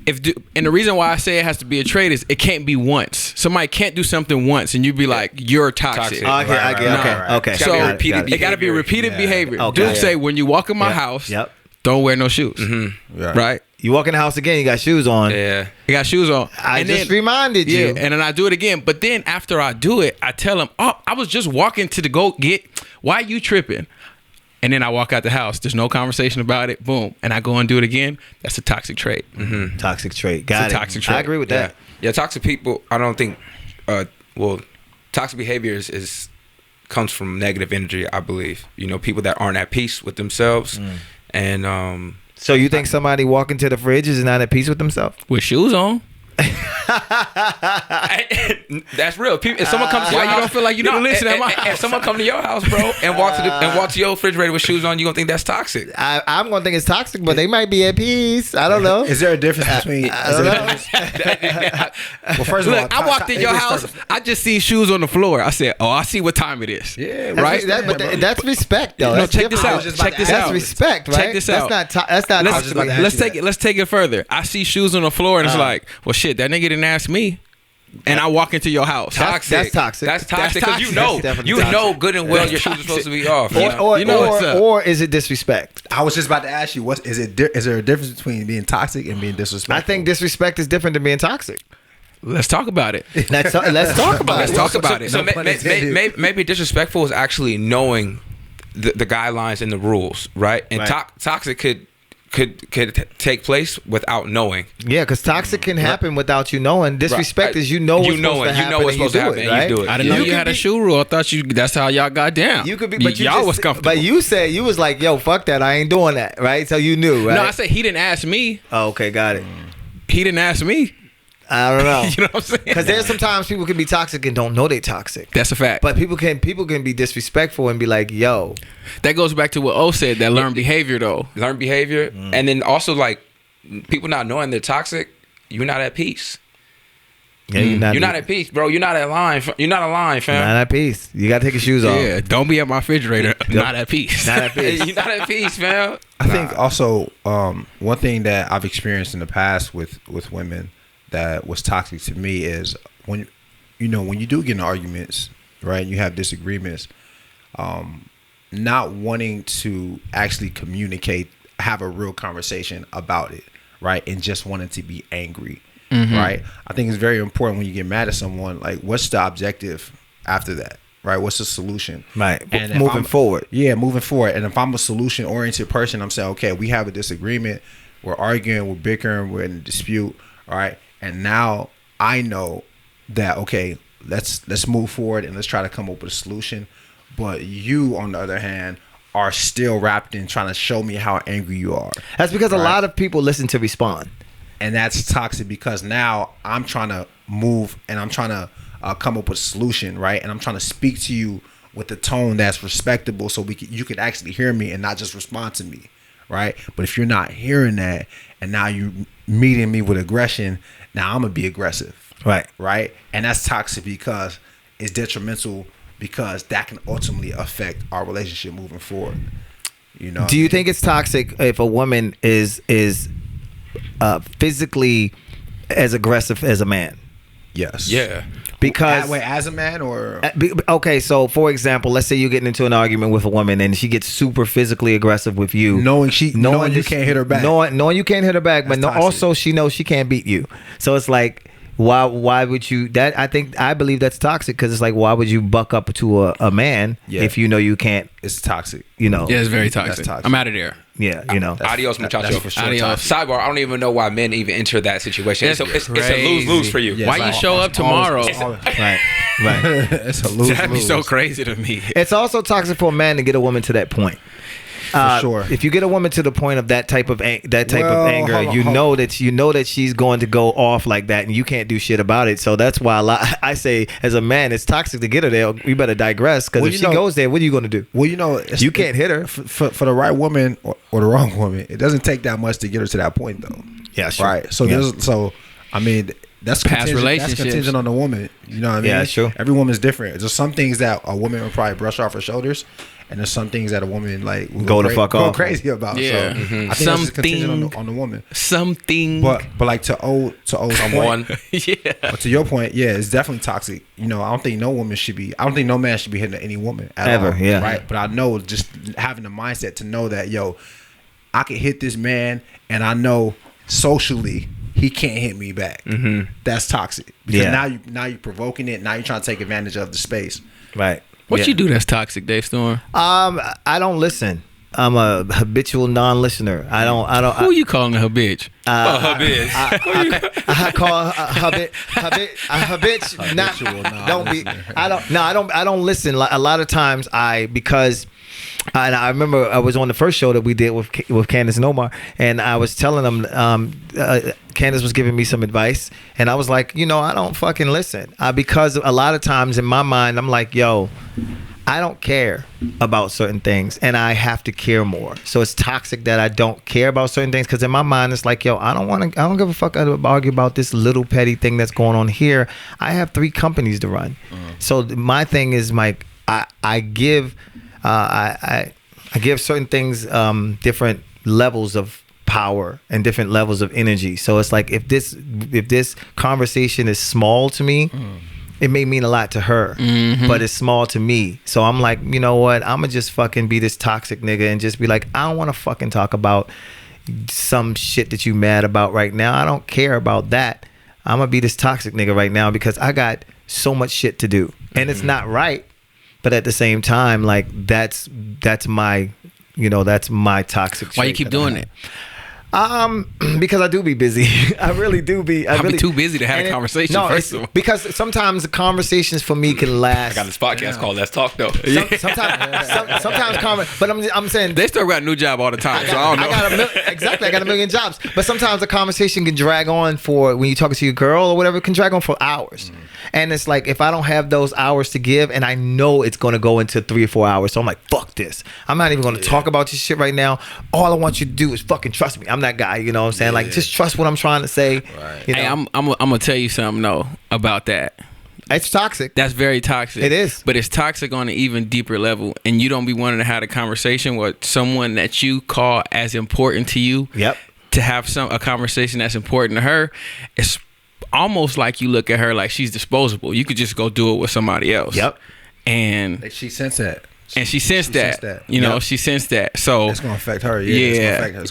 And the reason why I say it has to be a trait is it can't be once. Somebody can't do something once and you be like, you're toxic.
Okay.
So it got to be repeated behavior.
Okay.
Dude say, when you walk in my house, don't wear no shoes. Right?
You walk in the house again, you got shoes on.
Yeah.
You got shoes on.
I just reminded you.
Yeah, and then I do it again. But then after I do it, I tell him, oh, I was just walking to the go get, why you tripping? And then I walk out the house. There's no conversation about it. Boom. And I go and do it again. That's a toxic trait.
Mm-hmm. Toxic trait. Got it.
Toxic trait.
I agree with that.
Yeah, toxic people, I don't think, toxic behavior comes from negative energy, I believe. People that aren't at peace with themselves. And
so you think somebody walking to the fridge is not at peace with themselves?
With shoes on?
That's real. If someone comes to your house,
you don't feel like you need to listen at my house.
If someone come to your house, bro, and walk to your refrigerator with shoes on, you gonna think that's toxic.
I'm gonna think it's toxic, but they might be at peace. I don't know.
Is there a difference between? Well, first of all,
I walked in your house. I just see shoes on the floor. I said, "Oh, I see what time it is."
Yeah,
right.
That's respect, though.
No, check this out.
That's respect, right?
Check this out.
That's not.
Let's take it further. I see shoes on the floor, and it's like, well, shit, that nigga didn't ask me. And I walk into your house.
That's toxic.
That's toxic because you know good and well your shoes are supposed to be off.
Or is it disrespect?
I was just about to ask you, is there a difference between being toxic and being disrespectful?
I think disrespect is different than being toxic.
Let's talk about it.
Let's talk about it.
So maybe disrespectful is actually knowing the guidelines and the rules, right? And toxic could take place without knowing.
Yeah, because toxic can happen without you knowing. Disrespect is what's supposed to happen and you do it, right?
I didn't know you had a shoe rule. I thought that's how y'all got down.
You could be,
but y'all was comfortable.
But you said, you was like, yo, fuck that. I ain't doing that, right? So you knew, right?
No, I said he didn't ask me.
Oh, okay, got it.
He didn't ask me.
I don't know.
You know what I'm saying?
Because there's sometimes people can be toxic and don't know they toxic.
That's a fact.
But people can be disrespectful and be like, yo.
That goes back to what O said, that learned behavior though.
Learned behavior. And then also like people not knowing they're toxic, you're not at peace.
Yeah,
you're not at peace, bro. You're not aligned, fam.
Not at peace. You gotta take your shoes off.
Yeah, don't be at my refrigerator. Not at peace.
Not at peace.
You're not at peace, fam.
I think also one thing that I've experienced in the past with women that was toxic to me is when you do get in arguments, right? You have disagreements, not wanting to actually communicate, have a real conversation about it, right? And just wanting to be angry, right? I think it's very important when you get mad at someone, like what's the objective after that, right? What's the solution?
Right.
And
moving forward.
Yeah, moving forward. And if I'm a solution oriented person, I'm saying, okay, we have a disagreement, we're arguing, we're bickering, we're in a dispute, all right? And now I know that, okay, let's move forward and let's try to come up with a solution. But you, on the other hand, are still wrapped in trying to show me how angry you are.
That's because a lot of people listen to respond.
And that's toxic because now I'm trying to move and I'm trying to come up with a solution, right? And I'm trying to speak to you with a tone that's respectable so you can actually hear me and not just respond to me, right? But if you're not hearing that and now you're meeting me with aggression, now I'm going to be aggressive. Right? And that's toxic because it's detrimental because that can ultimately affect our relationship moving forward.
Do you think it's toxic if a woman is physically as aggressive as a man?
Yes.
Yeah.
Because
as a man or
okay, so for example, let's say you're getting into an argument with a woman and she gets super physically aggressive with you, knowing
you can't hit her back,
knowing you can't hit her back, but also she knows she can't beat you. So it's like, why would you? That I believe that's toxic because it's like, why would you buck up to a man if you know you can't?
It's toxic.
Yeah, it's very toxic. I'm out of there.
Yeah,
Adios, muchacho.
That's for sure.
Adios. Sidebar, I don't even know why men even enter that situation. It's a lose-lose for you.
Yeah, why you show up tomorrow?
Right.
It's a lose-lose.
That'd be so crazy to me.
It's also toxic for a man to get a woman to that point.
For sure.
If you get a woman to the point of that type of
Well,
anger,
hold on,
you
hold
know that she's going to go off like that, and you can't do shit about it. So that's why I say, as a man, it's toxic to get her there. We better digress, because if she goes there, what are you going to do?
Well,
You can't hit her.
For the right woman or the wrong woman. It doesn't take that much to get her to that point, though.
Yeah, sure.
Right. So
Yeah.
I mean, that's
Past
contingent,
relationships.
That's contingent on the woman. You know what I mean?
Yeah, that's true.
Every woman's different. There's some things that a woman would probably brush off her shoulders, and there's some things that a woman like will
Go the fuck off.
crazy about.
Yeah.
So I think that's just contingent on the woman.
Something.
But like to old
Someone.
yeah.
But to your point, yeah, it's definitely toxic. I don't think no man should be hitting any woman at
Ever,
all,
yeah.
right? But I know, just having the mindset to know that, I can hit this man, and I know socially he can't hit me back. Mm-hmm. That's toxic, because now you're provoking it. Now you're trying to take advantage of the space.
Right.
What
Yeah.
you do that's toxic, Dave Storm?
I don't listen. I'm a habitual non-listener. I don't.
Who you calling her bitch?
Her bitch.
I call a bitch. Not, don't be. I don't listen. I don't listen. Because and I remember I was on the first show that we did with Candace and Omar, and I was telling them, Candace was giving me some advice, and I was like, I don't fucking listen, because a lot of times in my mind I'm like, I don't care about certain things, and I have to care more. So it's toxic that I don't care about certain things, because in my mind it's like, I don't give a fuck to argue about this little petty thing that's going on here. I have 3 companies to run. So my thing is, Mike, I give certain things different levels of power and different levels of energy. So it's like, if this conversation is small to me, it may mean a lot to her, but it's small to me. So I'm like, you know what? I'm gonna just fucking be this toxic nigga and just be like, I don't want to fucking talk about some shit that you mad about right now. I don't care about that. I'm gonna be this toxic nigga right now because I got so much shit to do, and it's not right. But at the same time, like, that's my, that's my toxic.
Why you keep doing it?
Because I do be busy. I really do be.
I'll be too busy to have a conversation.
No,
first of all,
because sometimes the conversations for me can last.
I got this podcast called Let's Talk, though.
Sometimes, but I'm saying
they still got a new job all the time. So I don't know.
I got a million jobs. But sometimes the conversation can drag on for, when you're talking to your girl or whatever, it can drag on for hours. And it's like, if I don't have those hours to give, and I know it's going to go into 3 or 4 hours, so I'm like, fuck this. I'm not even going to talk about this shit right now. All I want you to do is fucking trust me. I'm that guy, you know what I'm saying? Like, just trust what I'm trying to say.
Right.
You know?
Hey, I'm gonna tell you something though about that.
It's toxic.
That's very toxic.
It is.
But it's toxic on an even deeper level. And you don't be wanting to have a conversation with someone that you call as important to you.
Yep.
To have a conversation that's important to her. It's almost like you look at her like she's disposable. You could just go do it with somebody else.
Yep.
And
Like, she sensed that.
And she sensed that. You know,
Yep.
she sensed that. So
It's gonna affect her.
That's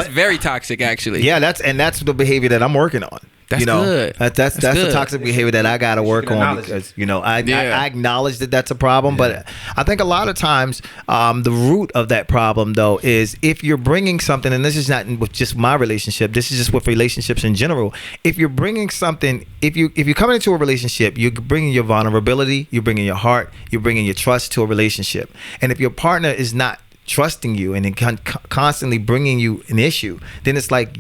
very toxic, actually.
Yeah, that's the behavior that I'm working on.
That's good.
That's the
good.
toxic behavior that I got to work on,
acknowledge
because I
Yeah.
acknowledge that that's a problem, but I think a lot of times the root of that problem though is, if you're bringing something, and this is not with just my relationship, this is just with relationships in general. If you're bringing something, if you're coming into a relationship, you're bringing your vulnerability, you're bringing your heart, you're bringing your trust to a relationship, and if your partner is not trusting you and constantly bringing you an issue, then it's like,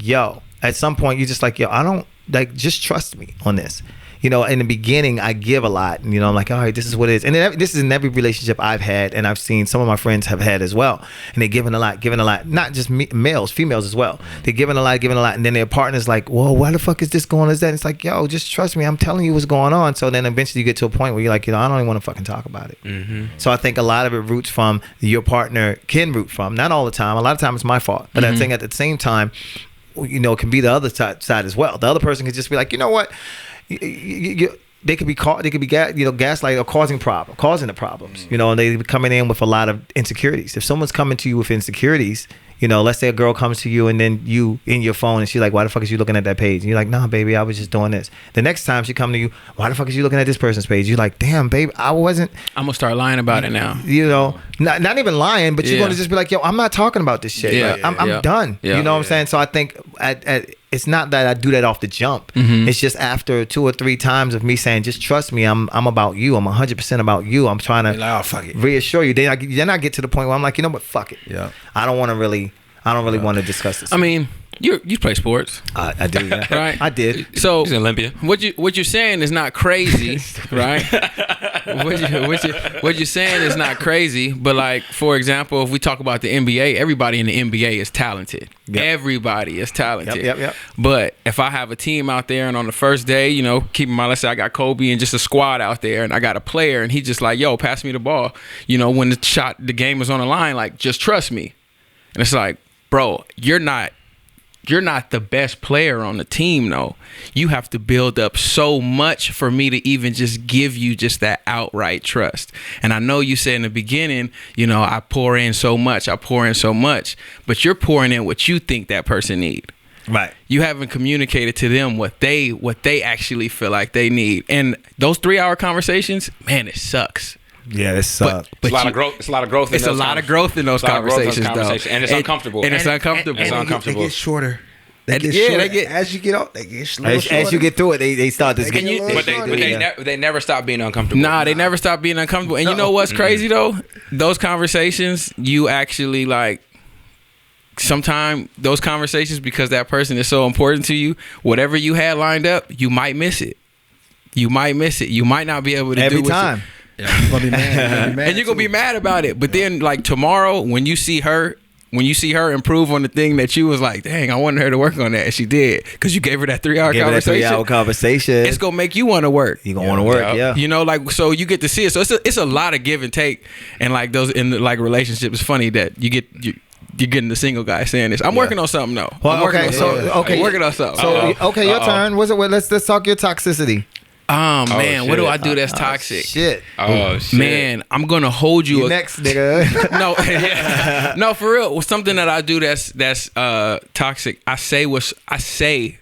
at some point you're just like, I don't, like, just trust me on this. In the beginning, I give a lot, and I'm like, all right, this is what it is. And this is in every relationship I've had, and I've seen some of my friends have had as well. And they're giving a lot, not just males, females as well. They're giving a lot, and then their partner's like, whoa, why the fuck is this going on? Is that? And it's like, just trust me, I'm telling you what's going on. So then eventually you get to a point where you're like, I don't even want to fucking talk about it. Mm-hmm. So I think a lot of it roots from your partner, can root from, not all the time. A lot of time it's my fault, but I think at the same time, it can be the other side as well. The other person could just be like, you know what? They could be gaslight or causing the problems. And they be coming in with a lot of insecurities. If someone's coming to you with insecurities, let's say a girl comes to you and then you in your phone and she's like, why the fuck is you looking at that page? And you're like, nah, baby, I was just doing this. The next time she come to you, why the fuck is you looking at this person's page? You're like, damn, babe, I wasn't.
I'm gonna start lying about it now.
Not even lying, but you're gonna just be like, I'm not talking about this shit.
Yeah,
I'm done.
Yeah.
You know what I'm saying? So I think it's not that I do that off the jump. It's just after 2 or 3 times of me saying, just trust me, I'm about you. I'm 100% about you. I'm trying to
Like, oh, fuck it.
reassure you. Then I get to the point where I'm like, you know what, fuck it.
Yeah.
I don't really want to discuss this.
I mean, you play sports,
I do, yeah.
right?
I did.
So
He's an Olympian.
what you're saying is not crazy, right? what you're saying is not crazy, but like, for example, if we talk about the NBA, everybody in the NBA is talented.
Yep.
Everybody is talented.
Yep.
But if I have a team out there and on the first day, you know, keep in mind, let's say I got Kobe and just a squad out there, and I got a player and he just like, yo, pass me the ball. You know, when the game is on the line, like, just trust me. And it's like, bro, you're not the best player on the team, though. You have to build up so much for me to even just give you just that outright trust. And I know you said in the beginning, you know, I pour in so much, but you're pouring in what you think that person need.
Right.
You haven't communicated to them what they actually feel like they need. And those 3-hour conversations, man, it sucks.
Yeah, this sucks.
But
It's a lot of growth. It's a lot of growth.
It's a lot of growth in those conversations, though.
And it's uncomfortable.
And it's uncomfortable.
It's uncomfortable.
They get shorter.
Yeah,
Shorter.
they get-
As you get out, they get slower.
As you get through it, they start this.
They get a little
But they never stop being uncomfortable.
Nah, they never stop being uncomfortable. And you know what's crazy though? Those conversations, you actually like. Sometimes those conversations, because that person is so important to you, whatever you had lined up, you might miss it. You might not be able to
every
do what
time.
Yeah, you're gonna be mad.
and you're gonna be mad about it. But then, like tomorrow, when you see her improve on the thing that you was like, dang, I wanted her to work on that, and she did, because you gave her that 3-hour
Give it that
conversation.
3-hour conversation.
It's gonna make you want to work.
You gonna want to work, yeah.
You know, like, so you get to see it. So it's a lot of give and take, and like those in the, like relationships. It's funny that you're getting the single guy saying this. I'm working on something though.
Well,
I'm working
okay,
on
so
something.
okay,
I'm working on something.
So okay, your turn. What's it? Let's talk your toxicity.
Man, what do
shit.
I do that's toxic?
Shit.
Oh shit.
Man, I'm gonna hold you.
You next, nigga.
No, for real. Something that I do that's toxic. I say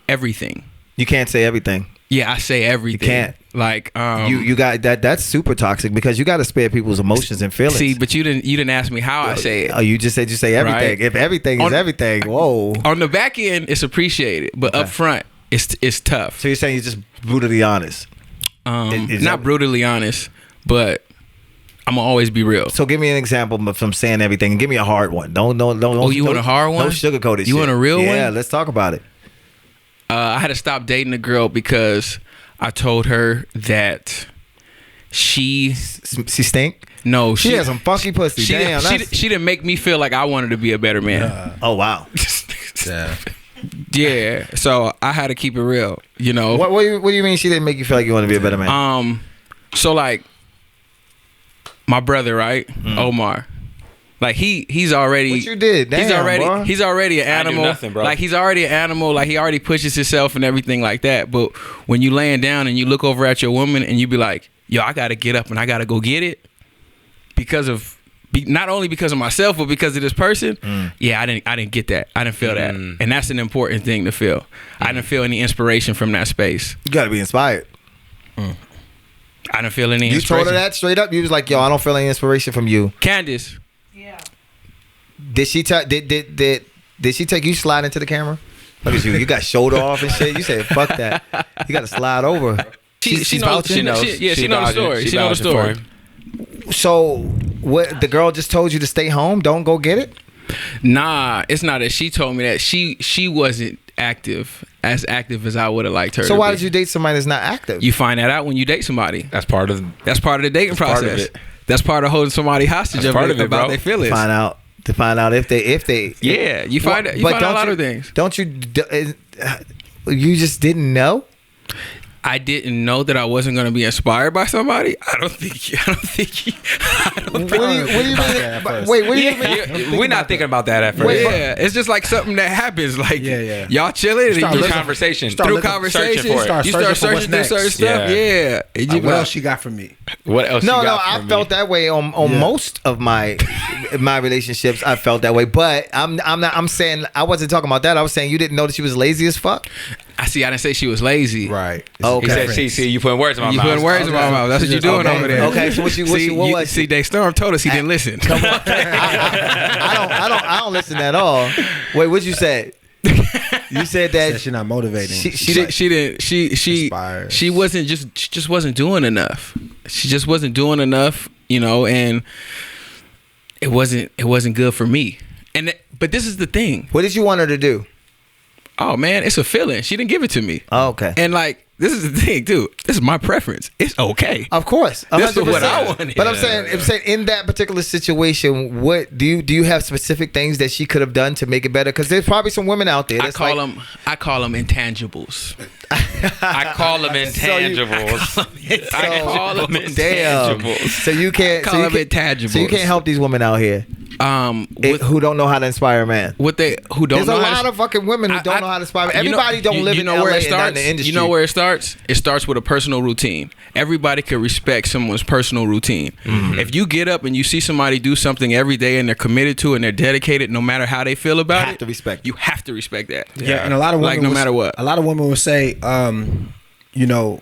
everything.
You can't say everything.
Yeah, I say everything.
You can't.
Like
You got that. That's super toxic because you got to spare people's emotions and feelings.
see, but you didn't ask me how I say it.
Oh, you just said you say everything.
Right.
If everything is everything, whoa.
On the back end, it's appreciated, but up front, it's tough.
So you're saying you're just brutally honest. Is
Not
that-
brutally honest, but I'm gonna always be real.
So give me an example from saying everything and give me a hard one. Don't.
Oh, you want a hard one?
Don't sugarcoat it.
You want a real one?
Yeah, let's talk about it.
I had to stop dating a girl because I told her that she
She stink.
no
She has some funky pussy.
She,
Damn.
she didn't make me feel like I wanted to be a better man.
Oh wow.
Yeah.
Yeah, so I had to keep it real, you know.
What do you mean she didn't make you feel like you want to be a better man?
So like my brother, right, Omar, like he's already
What you did? Damn, boy.
he's already an
I do
animal.
nothing, bro.
Like he's already an animal. Like he already pushes himself and everything like that. But when you laying down and you look over at your woman and you be like, yo, I gotta get up and I gotta go get it because of. Not only because of myself, but because of this person. Yeah, I didn't get that. I didn't feel that, and that's an important thing to feel. I didn't feel any inspiration from that space.
You got to be inspired.
I didn't feel any.
You
inspiration.
told her that straight up. You was like, "Yo, I don't feel any inspiration from you."
Candace.
Yeah.
Did she did she take you slide into the camera? Look at you. You got shoulder off and shit. You said, "Fuck that." You got to slide over.
She knows.
vouching?
She knows. She knows the story. She knows the story.
So, what the girl just told you to stay home? Don't go get it.
Nah, it's not that she told me that. She wasn't as active as I would have liked her.
So
to
why
be.
did you date somebody that's not active?
You find that out when you date somebody.
That's part of.
That's part of the dating
part of
process.
it.
That's part of holding somebody hostage
That's part of it,
about
bro.
their feelings.
to find out if they
Yeah, you find out a lot of things.
Don't you? You just didn't know.
I didn't know that I wasn't going to be inspired by somebody. I don't think.
What do you mean? Wait, what do you mean?
We're not thinking about that at first.
Wait,
Yeah, it's just like something that happens. Like
Yeah.
y'all chilling and
Start
you
looking-
Conversation.
start
through
looking-
conversation,
searching for it.
you
Searching
start
for what's
searching through certain
next.
stuff. Yeah, and you be
What
like,
else you got for me?
What else?
No,
you got
I
for me?
felt that way on most of my relationships. I felt that way, but I'm saying I wasn't talking about that. I was saying you didn't know that she was lazy as fuck.
I didn't say she was lazy.
Right.
Oh,
He
okay.
said, "See, you putting words in my
You
mouth."
putting words in my mouth. That's what you're doing
Okay.
over there.
Okay, so what was
see, Dave Storm told us he didn't listen.
Come on. I don't listen at all. Wait, what you said? You said that
She's not motivating.
She just wasn't doing enough. She just wasn't doing enough, you know, and it wasn't good for me. But this is the thing.
What did you want her to do?
Oh man, it's a feeling. She didn't give it to me.
Oh, okay.
And like, this is the thing, dude. This is my preference. It's okay.
Of course, 100%.
This is what I wanted.
But I'm saying in that particular situation, what do you have specific things that she could have done to make it better? Because there's probably some women out there.
I call them intangibles.
I call them intangibles. I call them
Damn.
intangibles.
So you can't
Call them intangibles.
So you can't help these women out here who don't know how to inspire a man.
There's
There's a lot of fucking women who don't know how to inspire. Everybody don't live in LA and not in the industry.
You know where it starts? It starts with a personal routine. Everybody can respect someone's personal routine. Mm-hmm. If you get up and you see somebody do something every day and they're committed to it and they're dedicated, no matter how they feel about it, you have to respect that.
Yeah, and a lot of women,
like no matter what,
a lot of women will say, you know,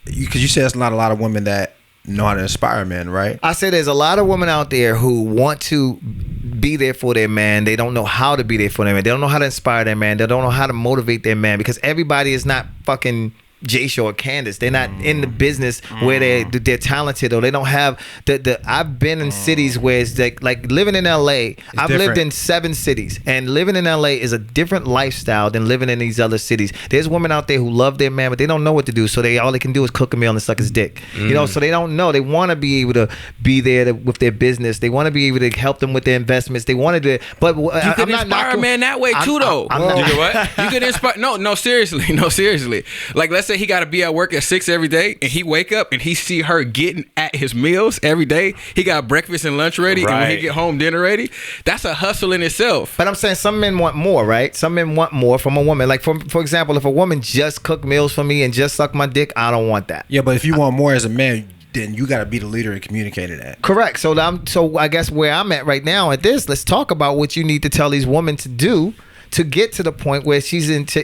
because you said there's not a lot of women that know how to inspire men, right?
I say there's a lot of women out there who want to be there for their man. They don't know how to be there for their man. They don't know how to inspire their man. They don't know how to motivate their man, because everybody is not fucking Jay or Candace. They're not in the business where they're talented, or they don't have the I've been in cities where it's like living in LA. I've lived in 7 cities, and living in LA is a different lifestyle than living in these other cities. There's women out there who love their man, but they don't know what to do, so all they can do is cook a meal and suck his dick. You know, so they don't know. They want to be able to be there with their business. They want to be able to help them with their investments. They wanted to, but
you can inspire a man that way too, though.
You know what?
You can inspire. No, seriously. Like, let's say he got to be at work at 6 every day, and he wake up and he see her getting at his meals every day. He got breakfast and lunch ready, and when he get home, dinner ready. That's a hustle in itself.
But I'm saying some men want more, right? Some men want more from a woman. Like, for example, if a woman just cook meals for me and just suck my dick, I don't want that.
Yeah, but if you want more as a man, then you got to be the leader and communicate that.
Correct. So I guess where I'm at right now at this, let's talk about what you need to tell these women to do to get to the point where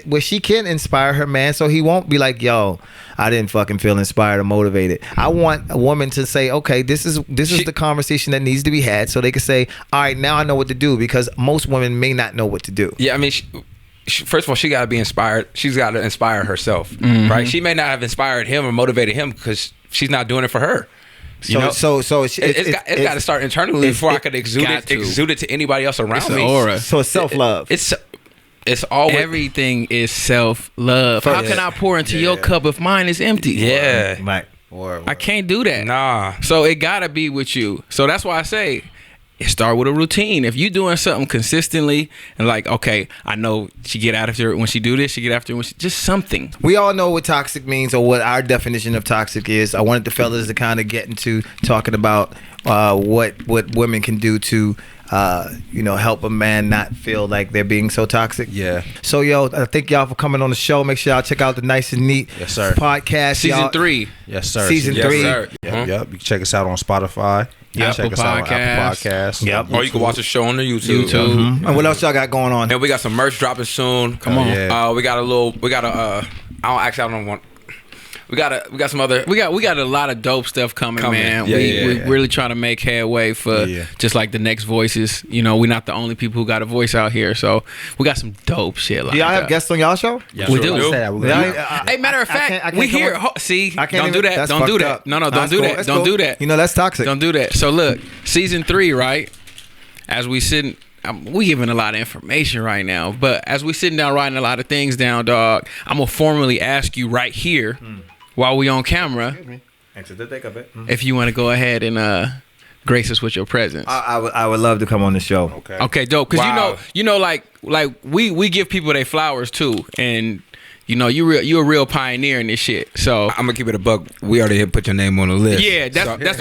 where she can inspire her man, so he won't be like, yo, I didn't fucking feel inspired or motivated. I want a woman to say, okay, this is the conversation that needs to be had, so they can say, all right, now I know what to do, because most women may not know what to do.
Yeah, I mean, first of all, she got to be inspired. She's got to inspire herself, right? She may not have inspired him or motivated him because she's not doing it for her. You know? So it's got to start internally before I could exude it to anybody else around me.
Aura.
So it's self-love.
It's always
everything is self-love. How can I pour into your cup if mine is empty?
Yeah,
right.
I can't do that.
Nah.
So it gotta be with you. So that's why I say it start with a routine. If you doing something consistently and like, okay, I know she get after it when she do this, she get after it when she just something.
We all know what toxic means, or what our definition of toxic is. I wanted the fellas to kind of get into talking about what women can do to help a man not feel like they're being so toxic.
Yeah.
So, I thank y'all for coming on the show. Make sure y'all check out the Nice and Neat podcast.
Season 3.
Yes, sir.
Season 3.
Sir.
Yep. You can check us out on Spotify.
Apple
Check us out on Apple Podcasts.
Yep.
Or you can watch the show on the YouTube.
And what else y'all got going on?
And we got some merch dropping soon.
Come on.
Yeah.
We got
a lot of dope stuff coming. Man.
Yeah,
we really trying to make headway for just like the next voices. You know, we're not the only people who got a voice out here, so we got some dope shit.
Do y'all have guests on y'all show?
Yeah,
we do.
Hey,
matter of fact, we here. Don't do that.
Don't
do that. No, don't do that. Don't do that.
You know, that's toxic.
Don't do that. So look, season 3, right? As we sitting. We giving a lot of information right now, but as we sitting down writing a lot of things down, dog, I'm gonna formally ask you right here while we on camera if you want to go ahead and grace us with your presence.
I would love to come on the show.
Okay, dope. Because you know, like we give people their flowers too, and you know, you're a real pioneer in this shit. So
I'm gonna keep it a buck. We already put your name on the list.
Yeah, that's what.
Just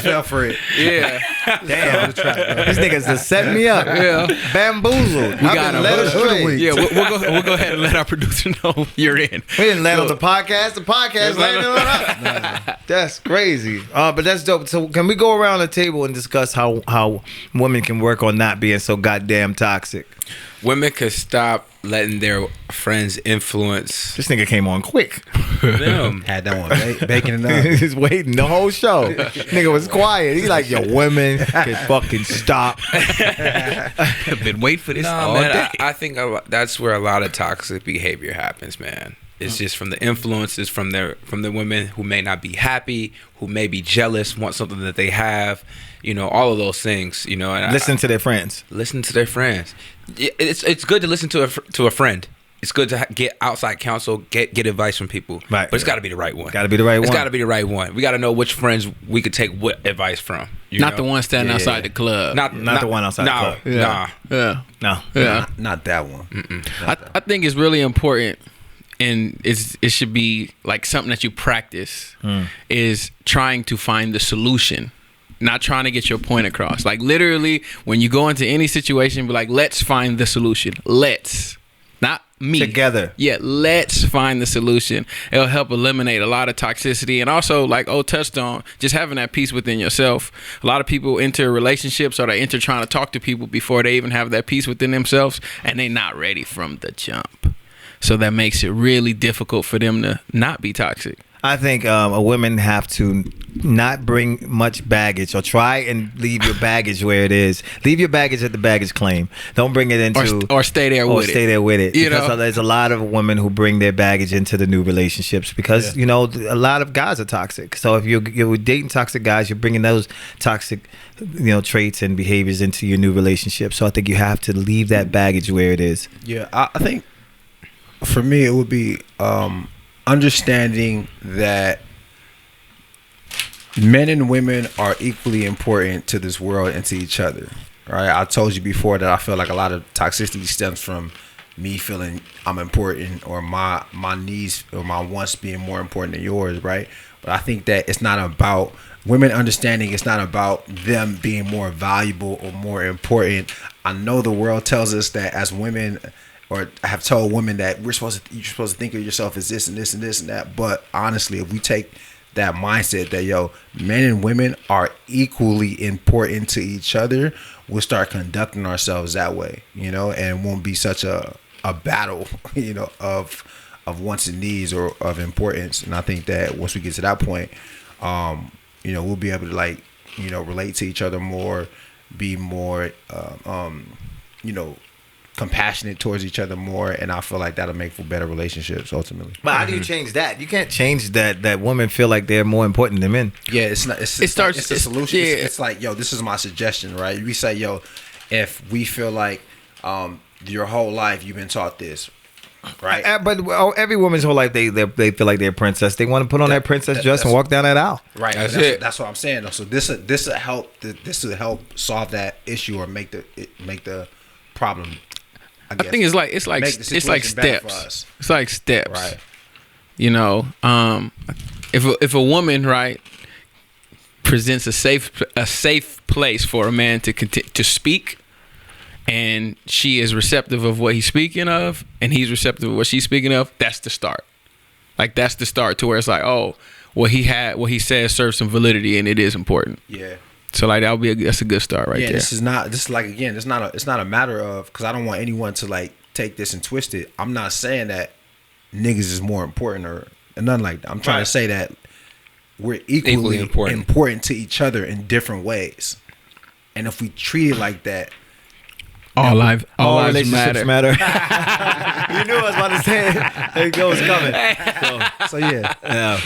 fell for it.
Yeah.
Damn, these niggas just set me up.
Yeah.
Bamboozled.
We got
led astray.
Yeah, we'll go ahead and let our producer know you're in.
We didn't land on the podcast. The podcast landed on us. That's crazy. But that's dope. So can we go around the table and discuss how women can work on not being so goddamn toxic?
women could stop letting their friends influence
This nigga came on quick.
them.
Had that one baking it up.
He's waiting the whole show. Nigga was quiet. He like, yo, women can fucking stop.
I've been waiting for this
No,
all
man,
day.
I think that's where a lot of toxic behavior happens, man. It's just from the influences from the women who may not be happy, who may be jealous, want something that they have, all of those things, And
Listen to their friends.
listen to their friends. It's good to listen to a friend. It's good to get outside counsel, get advice from people.
Right.
But it's got to be the right one.
Got to be the right
It's
one.
got to be the right one. We got to know which friends we could take what advice from.
Not the one standing outside the club.
Not the one outside the club.
Nah.
Yeah.
No.
Yeah.
Not that one.
I think it's really important, and it should be like something that you practice, is trying to find the solution, not trying to get your point across. Like literally, when you go into any situation, be like, let's find the solution. Let's. Not me.
Together.
Yeah, let's find the solution. It'll help eliminate a lot of toxicity. And also, like O touched on, just having that peace within yourself. A lot of people enter relationships or they enter trying to talk to people before they even have that peace within themselves, and they're not ready from the jump. So that makes it really difficult for them to not be toxic.
I think a women have to not bring much baggage, or try and leave your baggage where it is. Leave your baggage at the baggage claim. Don't bring it into
Or stay there with it.
stay there with it.
You
Because
know?
there's a lot of women who bring their baggage into the new relationships because a lot of guys are toxic. So if you're dating toxic guys, you're bringing those toxic traits and behaviors into your new relationship. So I think you have to leave that baggage where it is.
Yeah, I think for me it would be understanding that men and women are equally important to this world and to each other. Right? I told you before that I feel like a lot of toxicity stems from me feeling I'm important, or my needs or my wants being more important than yours, right? But I think that it's not about women understanding. It's not about them being more valuable or more important. I know the world tells us that as women, or I have told women that you're supposed to think of yourself as this and this and this and that. But honestly, if we take that mindset that men and women are equally important to each other, we'll start conducting ourselves that way, and it won't be such a battle, of wants and needs or of importance. And I think that once we get to that point, we'll be able to relate to each other more, be more, compassionate towards each other more, and I feel like that'll make for better relationships ultimately.
But how do you change that? You can't change that women feel like they're more important than men.
Yeah, it's not. It's a solution. It's like, this is my suggestion, right? We say, if we feel like your whole life you've been taught this, right?
But every woman's whole life they feel like they're a princess. They want to put on that princess dress and walk down that aisle.
Right.
That's it.
That's what I'm saying. So this will help. This will help solve that issue or make the problem.
I think it's like
make the situation better for
steps.
us.
It's like steps.
Right.
If a woman, right, presents a safe place for a man to speak, and she is receptive of what he's speaking of, and he's receptive of what she's speaking of, that's the start. Like that's the start to where it's like, oh, what he says serves some validity and it is important.
Yeah.
So like that's a good start right there.
This is like, again, it's not a matter of, because I don't want anyone to take this and twist it. I'm not saying that niggas is more important or nothing like that. I'm trying to say that we're equally important to each other in different ways. And if we treat it like that,
all lives
relationships
matter.
You knew I was about to say it. It was coming.
so yeah.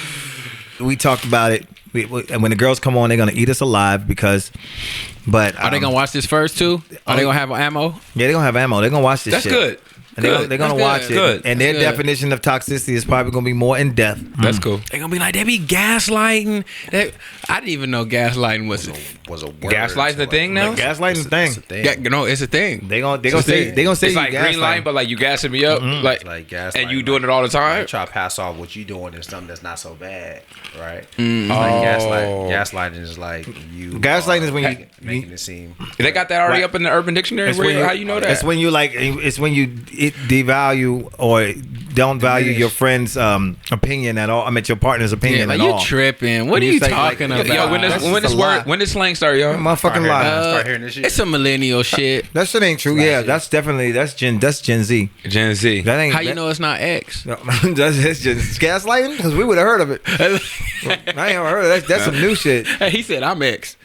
We talked about it. And when the girls come on, they're gonna eat us alive But
are they gonna watch this first too? Are they gonna have ammo?
Yeah, they're gonna have ammo. They're gonna watch this.
That's
shit.
good.
And they're gonna watch it.
Good.
And their
Good.
definition of toxicity is probably gonna be more in depth.
That's cool.
They're gonna be like, they be gaslighting. I didn't even know gaslighting was
Was a word.
Gaslighting the thing now?
Gaslighting the thing.
It's a thing.
it's a thing.
They gonna say
It's
you
like green light,
gaslighting.
but like you gassing me up,
It's like gaslighting.
and you doing it all the time.
Try to pass off what you doing as something that's not so bad, right?
Oh.
Gaslighting is like you.
Gaslighting is when
making it seem.
They got that already
Right.
up in the Urban Dictionary.
It's when
How you know that?
It's when you like. It's when you devalue or don't value your friend's opinion at all. I mean, your partner's opinion at
you
all.
tripping? What are you talking about?
Yo, when this slang start, yo?
Motherfucking lie.
Start hearing this shit.
It's a millennial shit.
That shit ain't true. Yeah, that's definitely that's Gen Z.
Gen Z.
That ain't
How you know it's not X?
that's just gaslighting because we would have heard of it. I ain't ever heard of that. That's some new shit.
He said I'm X.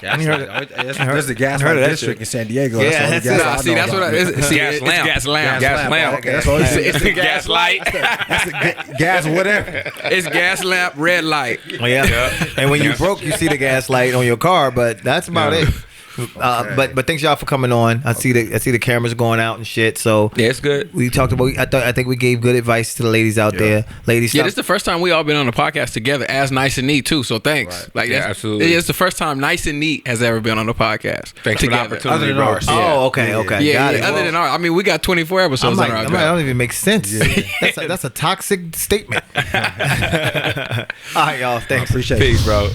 There's the Gaslight
heard of that
District
shit.
in San Diego.
Yeah,
that's
that's
all
it.
the
See, that's what it's
Gas lamp.
Gas lamp.
Gas lamp.
Okay, that's all it is.
It's the gas light.
That's the gas whatever.
It's gas lamp, red light.
Oh, yeah. And when you broke, you see the gas light on your car, but that's about it. But thanks y'all for coming on. I see the cameras going out and shit. So
Yeah, it's good.
we talked about. I think we gave good advice to the ladies out there. Ladies,
Yeah,
stop-
this is the first time we all been on a podcast together as Nice and Neat too. So thanks.
Right.
Like,
Yeah,
that's-
absolutely.
It's the first time Nice and Neat has ever been on a podcast.
Thanks for the opportunity,
Other than
bro.
ours.
Oh, okay.
Yeah,
Got it.
other
Well,
than our, I mean, we got 24 episodes
I'm like,
on our
that
account.
don't even make sense. That's a toxic statement. All right, y'all. Thanks.
Appreciate it.
Peace, bro.